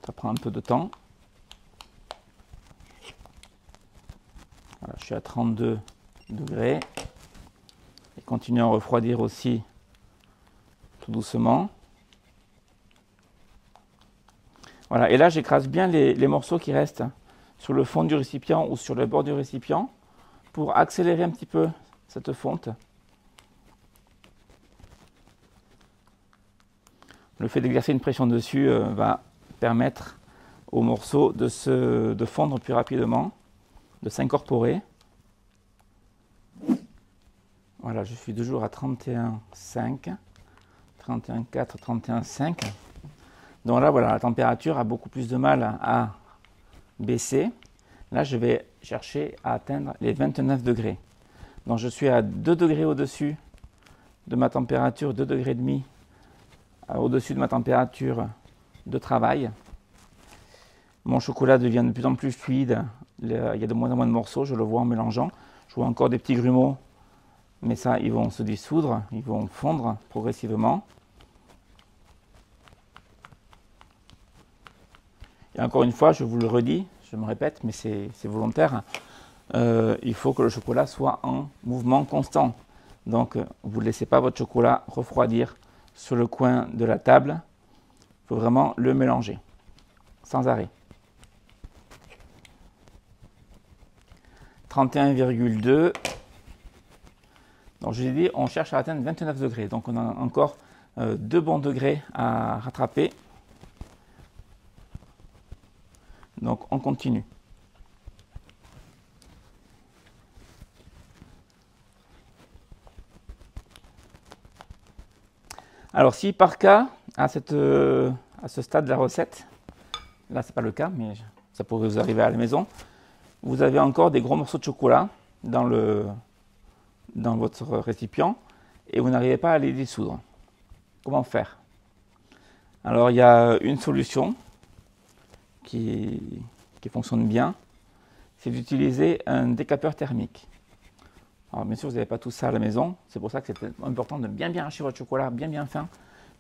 Ça prend un peu de temps. Voilà, je suis à 32 degrés. Et continue à refroidir aussi tout doucement. Voilà, et là j'écrase bien les morceaux qui restent sur le fond du récipient ou sur le bord du récipient pour accélérer un petit peu cette fonte. Le fait d'exercer une pression dessus va permettre aux morceaux de fondre plus rapidement, de s'incorporer. Voilà, je suis toujours à 31,5, 31,4, 31,5. Donc là, voilà, la température a beaucoup plus de mal à baisser. Là, je vais chercher à atteindre les 29 degrés. Donc je suis à 2 degrés au-dessus de ma température, 2,5 degrés au-dessus de ma température de travail. Mon chocolat devient de plus en plus fluide. Il y a de moins en moins de morceaux, je le vois en mélangeant. Je vois encore des petits grumeaux, mais ça, ils vont se dissoudre, ils vont fondre progressivement. Et encore une fois, je vous le redis, je me répète, mais c'est volontaire. il faut que le chocolat soit en mouvement constant. Donc, vous ne laissez pas votre chocolat refroidir sur le coin de la table. Il faut vraiment le mélanger, sans arrêt. 31,2. Donc, je vous ai dit, on cherche à atteindre 29 degrés. Donc, on a encore 2 bons degrés à rattraper. Donc, on continue. Alors, si par cas, à ce stade de la recette, là, ce n'est pas le cas, mais ça pourrait vous arriver à la maison, vous avez encore des gros morceaux de chocolat dans votre récipient et vous n'arrivez pas à les dissoudre. Comment faire? Alors, il y a une solution qui fonctionne bien, c'est d'utiliser un décapeur thermique. Alors, bien sûr, vous n'avez pas tout ça à la maison, c'est pour ça que c'est important de bien hacher votre chocolat, bien fin,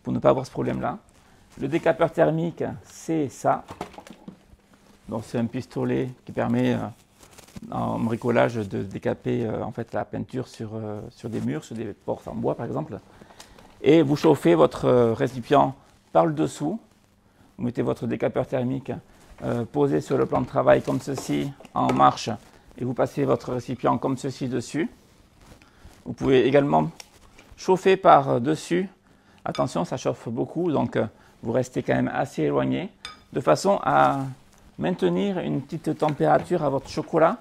pour ne pas avoir ce problème-là. Le décapeur thermique, c'est ça. Donc, c'est un pistolet qui permet en bricolage de décaper en fait, la peinture sur des murs, sur des portes en bois par exemple. Et vous chauffez votre récipient par le dessous. Vous mettez votre décapeur thermique posé sur le plan de travail comme ceci, en marche, et vous passez votre récipient comme ceci dessus. Vous pouvez également chauffer par dessus. Attention, ça chauffe beaucoup, donc vous restez quand même assez éloigné, de façon à maintenir une petite température à votre chocolat,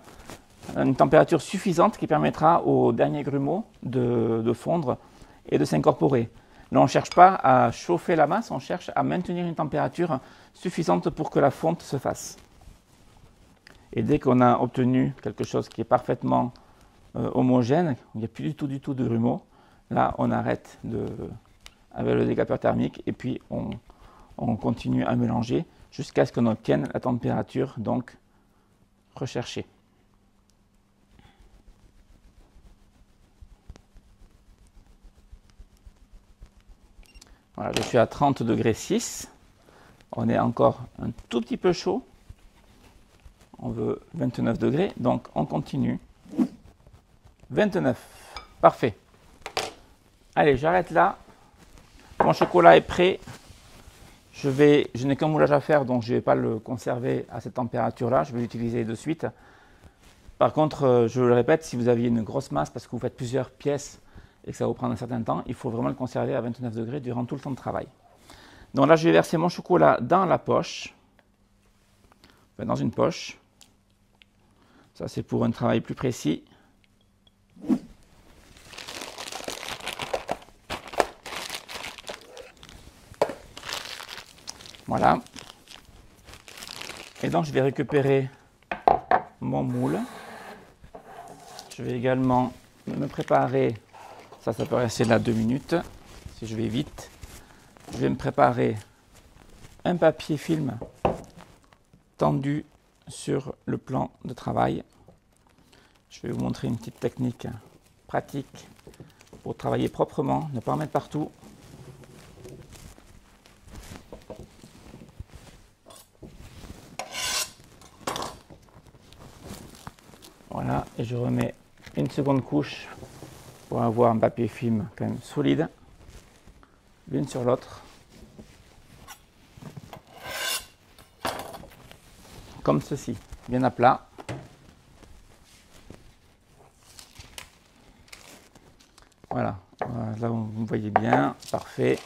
une température suffisante qui permettra au dernier grumeau de fondre et de s'incorporer. Là, on ne cherche pas à chauffer la masse, on cherche à maintenir une température suffisante pour que la fonte se fasse. Et dès qu'on a obtenu quelque chose qui est parfaitement homogène, il n'y a plus du tout de grumeaux, là, on arrête avec le décapeur thermique et puis on continue à mélanger jusqu'à ce qu'on obtienne la température donc recherchée. Voilà, je suis à 30 degrés 6. On est encore un tout petit peu chaud. On veut 29 degrés, donc on continue. 29, parfait. Allez, j'arrête là. Mon chocolat est prêt. Je n'ai qu'un moulage à faire, donc je ne vais pas le conserver à cette température-là. Je vais l'utiliser de suite. Par contre, je le répète, si vous aviez une grosse masse parce que vous faites plusieurs pièces et que ça va vous prendre un certain temps, il faut vraiment le conserver à 29 degrés durant tout le temps de travail. Donc là, je vais verser mon chocolat dans la poche, enfin, dans une poche. Ça, c'est pour un travail plus précis. Voilà. Et donc, je vais récupérer mon moule. Je vais également me préparer, ça peut rester là 2 minutes, si je vais vite. Je vais me préparer un papier film tendu sur le plan de travail. Je vais vous montrer une petite technique pratique pour travailler proprement, ne pas en mettre partout. Voilà, et je remets une seconde couche pour avoir un papier film quand même solide, l'une sur l'autre. Comme ceci, bien à plat. Voilà, là vous me voyez bien, parfait.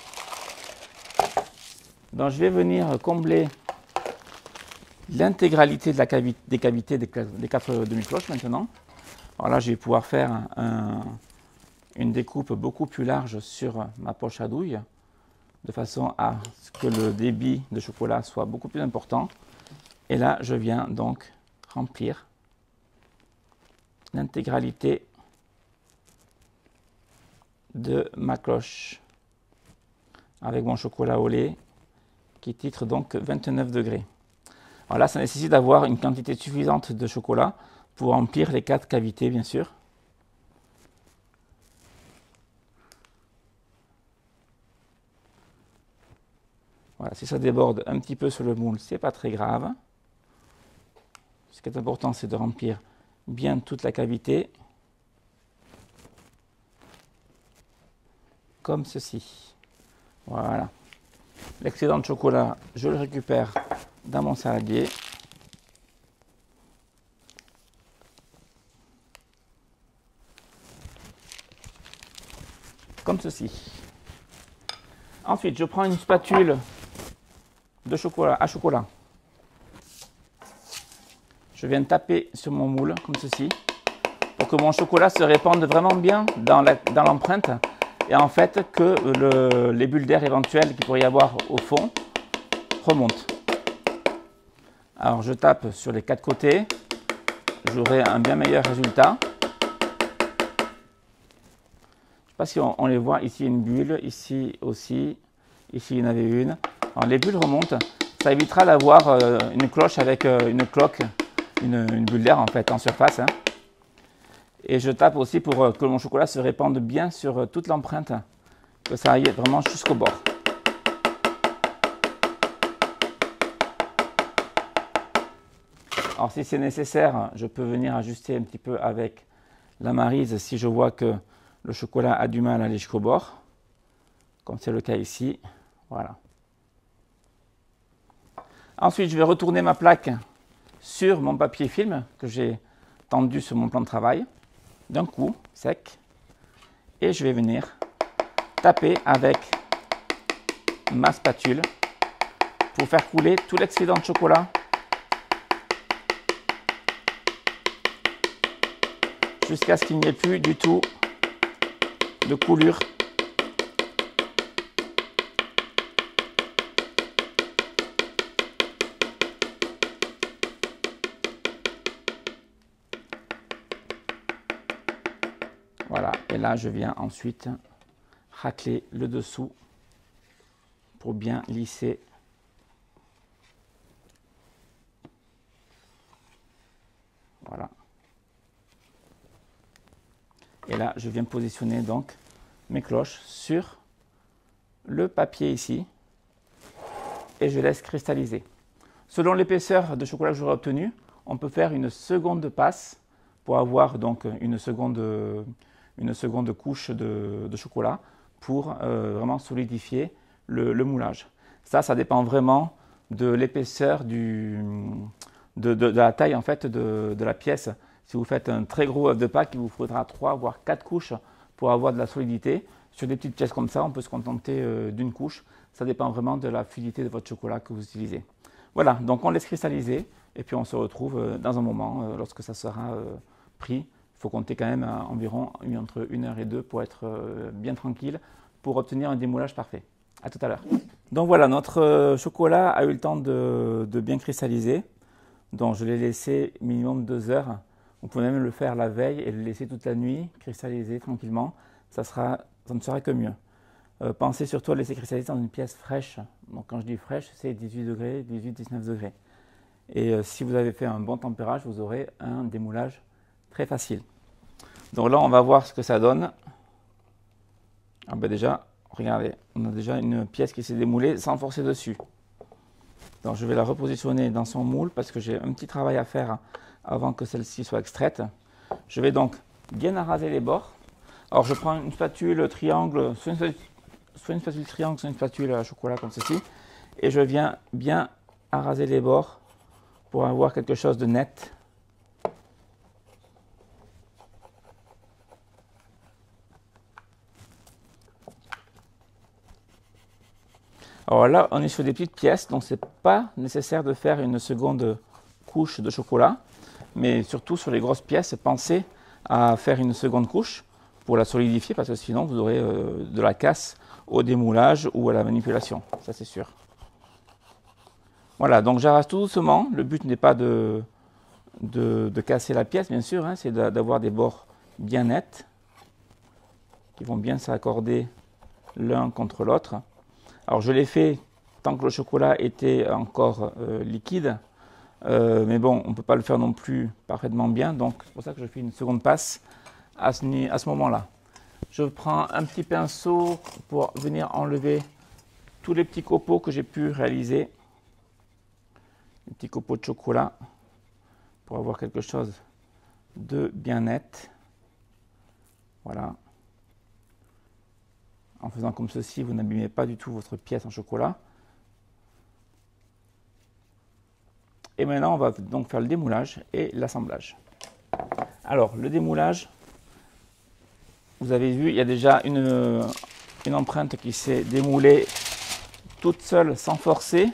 Donc je vais venir combler l'intégralité de des cavités des 4 demi-cloches maintenant. Alors là, je vais pouvoir faire une découpe beaucoup plus large sur ma poche à douille, de façon à ce que le débit de chocolat soit beaucoup plus important. Et là, je viens donc remplir l'intégralité de ma cloche avec mon chocolat au lait qui titre donc 29 degrés. Alors là, ça nécessite d'avoir une quantité suffisante de chocolat pour remplir les 4 cavités, bien sûr. Voilà, si ça déborde un petit peu sur le moule, c'est pas très grave. Ce qui est important, c'est de remplir bien toute la cavité, comme ceci. Voilà. L'excédent de chocolat, je le récupère dans mon saladier. Comme ceci. Ensuite, je prends une spatule de chocolat à chocolat. Je viens taper sur mon moule, comme ceci, pour que mon chocolat se répande vraiment bien dans l'empreinte et en fait que les bulles d'air éventuelles qu'il pourrait y avoir au fond remontent. Alors je tape sur les 4 côtés, j'aurai un bien meilleur résultat. Je ne sais pas si on les voit, ici une bulle, ici aussi, ici il y en avait une. Alors les bulles remontent, ça évitera d'avoir une cloche avec une cloque, une bulle d'air en fait en surface. Hein. Et je tape aussi pour que mon chocolat se répande bien sur toute l'empreinte, que ça aille vraiment jusqu'au bord. Alors si c'est nécessaire, je peux venir ajuster un petit peu avec la maryse si je vois que le chocolat a du mal à aller jusqu'au bord, comme c'est le cas ici. Voilà. Ensuite, je vais retourner ma plaque sur mon papier film que j'ai tendu sur mon plan de travail, d'un coup, sec, et je vais venir taper avec ma spatule pour faire couler tout l'excédent de chocolat jusqu'à ce qu'il n'y ait plus du tout de coulure. Voilà, et là je viens ensuite racler le dessous pour bien lisser. Voilà. Et là je viens positionner donc mes cloches sur le papier ici et je laisse cristalliser. Selon l'épaisseur de chocolat que j'aurai obtenue, on peut faire une seconde passe pour avoir donc une seconde couche de chocolat pour vraiment solidifier le moulage. Ça dépend vraiment de l'épaisseur de la taille en fait de la pièce. Si vous faites un très gros œuf de Pâques, il vous faudra 3 voire 4 couches pour avoir de la solidité. Sur des petites pièces comme ça, on peut se contenter d'une couche. Ça dépend vraiment de la fluidité de votre chocolat que vous utilisez. Voilà, donc on laisse cristalliser et puis on se retrouve dans un moment lorsque ça sera pris. Il faut compter quand même environ entre 1 heure et 2 pour être bien tranquille pour obtenir un démoulage parfait. A tout à l'heure. Donc voilà, notre chocolat a eu le temps de bien cristalliser. Donc je l'ai laissé minimum 2 heures. Vous pouvez même le faire la veille et le laisser toute la nuit cristalliser tranquillement. Ça ne sera que mieux. Pensez surtout à laisser cristalliser dans une pièce fraîche. Donc quand je dis fraîche, c'est 18 degrés, 18-19 degrés. Et si vous avez fait un bon tempérage, vous aurez un démoulage très facile. Donc là, on va voir ce que ça donne. Ah ben déjà, regardez, on a déjà une pièce qui s'est démoulée sans forcer dessus. Donc je vais la repositionner dans son moule parce que j'ai un petit travail à faire avant que celle-ci soit extraite. Je vais donc bien araser les bords. Alors je prends une spatule triangle, soit une spatule triangle, soit une spatule à chocolat comme ceci. Et je viens bien araser les bords pour avoir quelque chose de net. Alors là, on est sur des petites pièces, donc ce n'est pas nécessaire de faire une seconde couche de chocolat. Mais surtout sur les grosses pièces, pensez à faire une seconde couche pour la solidifier, parce que sinon vous aurez de la casse au démoulage ou à la manipulation, ça c'est sûr. Voilà, donc j'arrase tout doucement. Le but n'est pas de casser la pièce, bien sûr, hein, c'est d'avoir des bords bien nets, qui vont bien s'accorder l'un contre l'autre. Alors je l'ai fait tant que le chocolat était encore liquide, mais bon, on ne peut pas le faire non plus parfaitement bien, donc c'est pour ça que je fais une seconde passe à ce moment-là. Je prends un petit pinceau pour venir enlever tous les petits copeaux que j'ai pu réaliser, les petits copeaux de chocolat, pour avoir quelque chose deux bien nets. Voilà. En faisant comme ceci, vous n'abîmez pas du tout votre pièce en chocolat. Et maintenant, on va donc faire le démoulage et l'assemblage. Alors, le démoulage, vous avez vu, il y a déjà une empreinte qui s'est démoulée toute seule, sans forcer.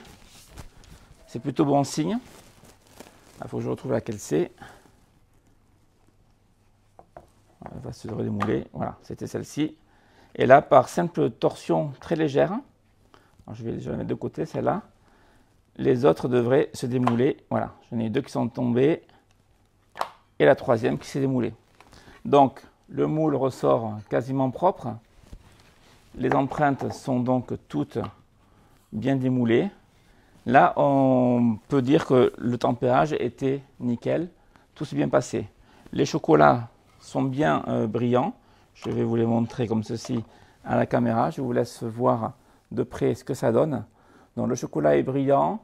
C'est plutôt bon signe. Il faut que je retrouve laquelle c'est. Elle va se redémouler. Voilà, c'était celle-ci. Et là, par simple torsion très légère, alors je vais la mettre de côté, celle-là. Les autres devraient se démouler. Voilà, j'en ai deux qui sont tombés. Et la troisième qui s'est démoulée. Donc, le moule ressort quasiment propre. Les empreintes sont donc toutes bien démoulées. Là, on peut dire que le tempérage était nickel. Tout s'est bien passé. Les chocolats sont bien brillants. Je vais vous les montrer comme ceci à la caméra. Je vous laisse voir de près ce que ça donne. Donc, le chocolat est brillant.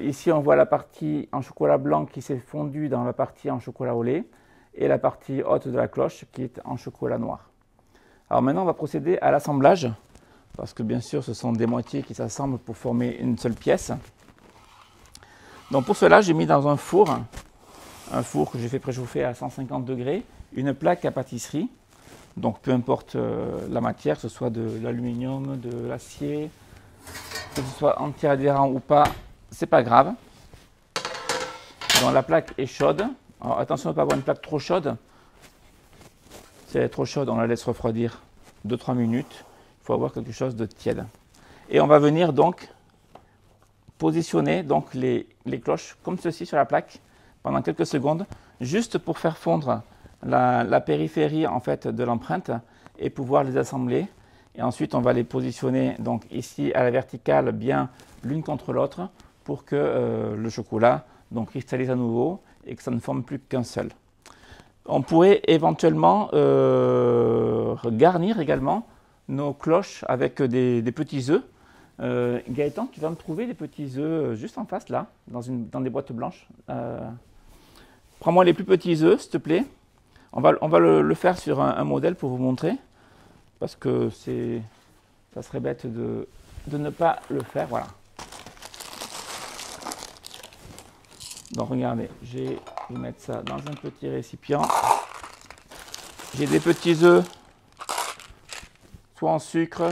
Ici, on voit la partie en chocolat blanc qui s'est fondue dans la partie en chocolat au lait et la partie haute de la cloche qui est en chocolat noir. Alors maintenant, on va procéder à l'assemblage parce que bien sûr, ce sont des moitiés qui s'assemblent pour former une seule pièce. Donc pour cela, j'ai mis dans un four que j'ai fait préchauffer à 150 degrés, une plaque à pâtisserie. Donc peu importe la matière, que ce soit de l'aluminium, de l'acier, que ce soit anti-adhérent ou pas, c'est pas grave. Donc la plaque est chaude. Alors attention à ne pas avoir une plaque trop chaude. Si elle est trop chaude, on la laisse refroidir 2-3 minutes. Il faut avoir quelque chose de tiède. Et on va venir donc positionner donc les cloches comme ceci sur la plaque pendant quelques secondes, juste pour faire fondre la périphérie en fait de l'empreinte et pouvoir les assembler. Et ensuite, on va les positionner donc ici à la verticale, bien l'une contre l'autre, pour que le chocolat donc cristallise à nouveau et que ça ne forme plus qu'un seul. On pourrait éventuellement garnir également nos cloches avec des petits œufs. Gaëtan, tu vas me trouver des petits œufs juste en face là, dans des boîtes blanches. Prends-moi les plus petits œufs, s'il te plaît. On va le faire sur un modèle pour vous montrer, parce que ça serait bête de ne pas le faire. Voilà. Donc regardez, je vais mettre ça dans un petit récipient. J'ai des petits œufs, soit en sucre,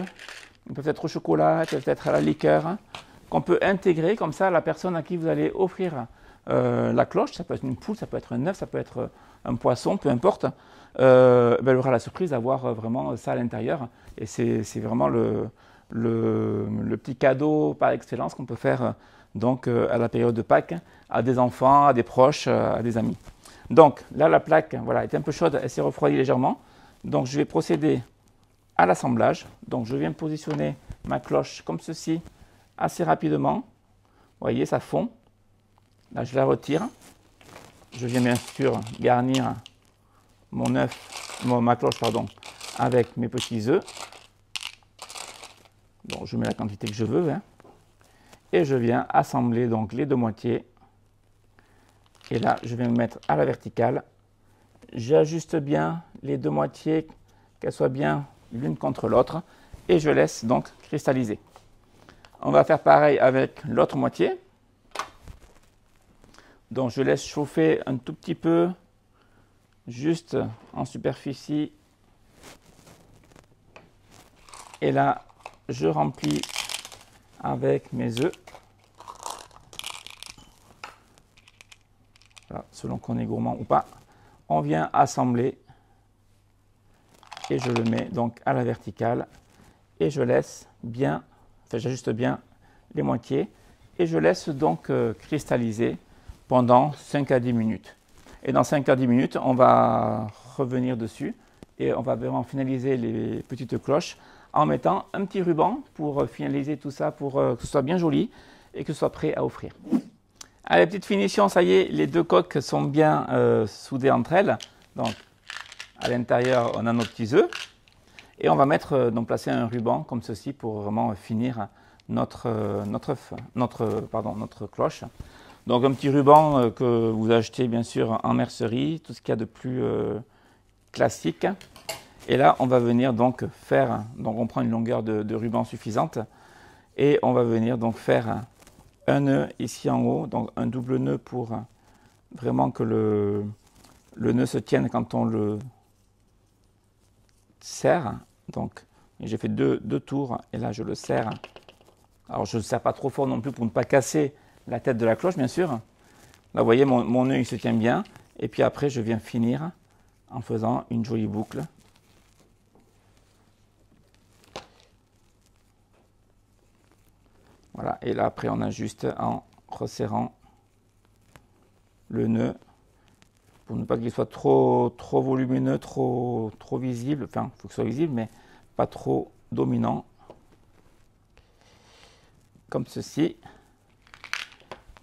ils peuvent être au chocolat, ils peuvent être à la liqueur, qu'on peut intégrer comme ça à la personne à qui vous allez offrir la cloche. Ça peut être une poule, ça peut être un œuf, ça peut être un poisson, peu importe. Elle aura la surprise d'avoir vraiment ça à l'intérieur. Et c'est vraiment le petit cadeau par excellence qu'on peut faire donc à la période de Pâques, à des enfants, à des proches, à des amis. Donc là, la plaque voilà, est un peu chaude, elle s'est refroidie légèrement. Donc je vais procéder à l'assemblage. Donc je viens positionner ma cloche comme ceci assez rapidement. Vous voyez, ça fond. Là, je la retire. Je viens bien sûr garnir ma cloche avec mes petits œufs. Donc je mets la quantité que je veux. Hein. Et je viens assembler donc les deux moitiés. Et là, je viens me mettre à la verticale. J'ajuste bien les deux moitiés, qu'elles soient bien l'une contre l'autre. Et je laisse donc cristalliser. On va faire pareil avec l'autre moitié. Donc je laisse chauffer un tout petit peu, juste en superficie. Et là, je remplis avec mes œufs. Voilà, selon qu'on est gourmand ou pas. On vient assembler et je le mets donc à la verticale et je laisse bien, j'ajuste bien les moitiés et je laisse donc cristalliser pendant 5 à 10 minutes. Et dans 5 à 10 minutes, on va revenir dessus et on va vraiment finaliser les petites cloches en mettant un petit ruban pour finaliser tout ça, pour que ce soit bien joli et que ce soit prêt à offrir. Allez, petite finition, ça y est, les deux coques sont bien soudées entre elles. Donc, à l'intérieur, on a nos petits œufs. Et on va placer un ruban comme ceci pour vraiment finir notre cloche. Donc un petit ruban que vous achetez bien sûr en mercerie, tout ce qu'il y a de plus classique. Et là, on va venir donc faire, donc on prend une longueur de ruban suffisante et on va venir donc faire un nœud ici en haut, donc un double nœud pour vraiment que le nœud se tienne quand on le serre. Donc j'ai fait deux tours et là je le serre. Alors je ne le serre pas trop fort non plus pour ne pas casser la tête de la cloche bien sûr. Là vous voyez mon nœud il se tient bien et puis après je viens finir en faisant une jolie boucle. Voilà, et là après on ajuste en resserrant le nœud pour ne pas qu'il soit trop volumineux, trop visible. Enfin, il faut que ce soit visible, mais pas trop dominant. Comme ceci.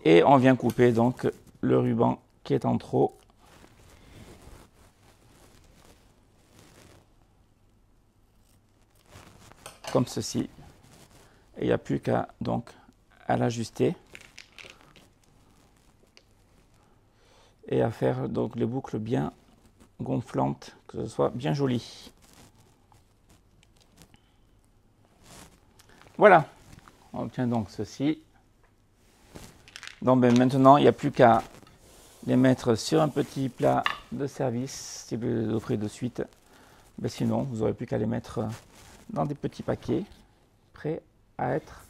Et on vient couper donc le ruban qui est en trop. Comme ceci. Et il n'y a plus qu'à donc à l'ajuster et à faire donc les boucles bien gonflantes, que ce soit bien joli. Voilà, on obtient donc ceci. Donc maintenant il n'y a plus qu'à les mettre sur un petit plat de service si vous les offrez de suite. Mais sinon vous n'aurez plus qu'à les mettre dans des petits paquets prêts à être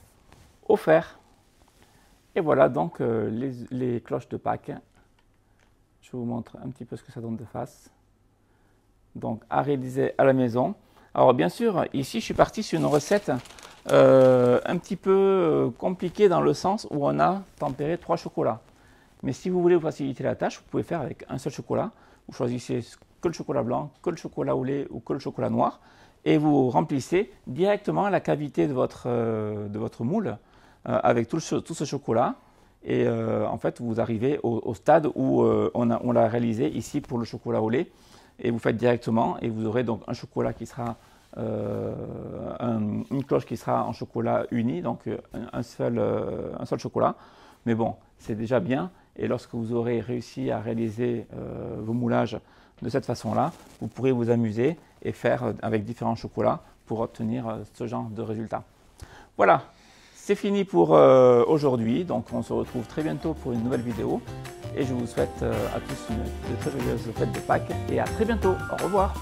offerts. Et voilà donc les cloches de Pâques. Je vous montre un petit peu ce que ça donne de face. Donc à réaliser à la maison. Alors bien sûr, ici je suis parti sur une recette un petit peu compliquée dans le sens où on a tempéré 3 chocolats. Mais si vous voulez vous faciliter la tâche, vous pouvez faire avec un seul chocolat. Vous choisissez que le chocolat blanc, que le chocolat au lait ou que le chocolat noir. Et vous remplissez directement la cavité de votre moule avec tout ce chocolat. Et en fait, vous arrivez au stade où on l'a réalisé ici pour le chocolat au lait. Et vous faites directement et vous aurez donc un chocolat qui sera, une cloche qui sera en chocolat uni, donc un seul chocolat. Mais bon, c'est déjà bien. Et lorsque vous aurez réussi à réaliser vos moulages de cette façon-là, vous pourrez vous amuser et faire avec différents chocolats pour obtenir ce genre de résultat. Voilà, c'est fini pour aujourd'hui. Donc on se retrouve très bientôt pour une nouvelle vidéo. Et je vous souhaite à tous de très joyeuses fêtes de Pâques et à très bientôt. Au revoir.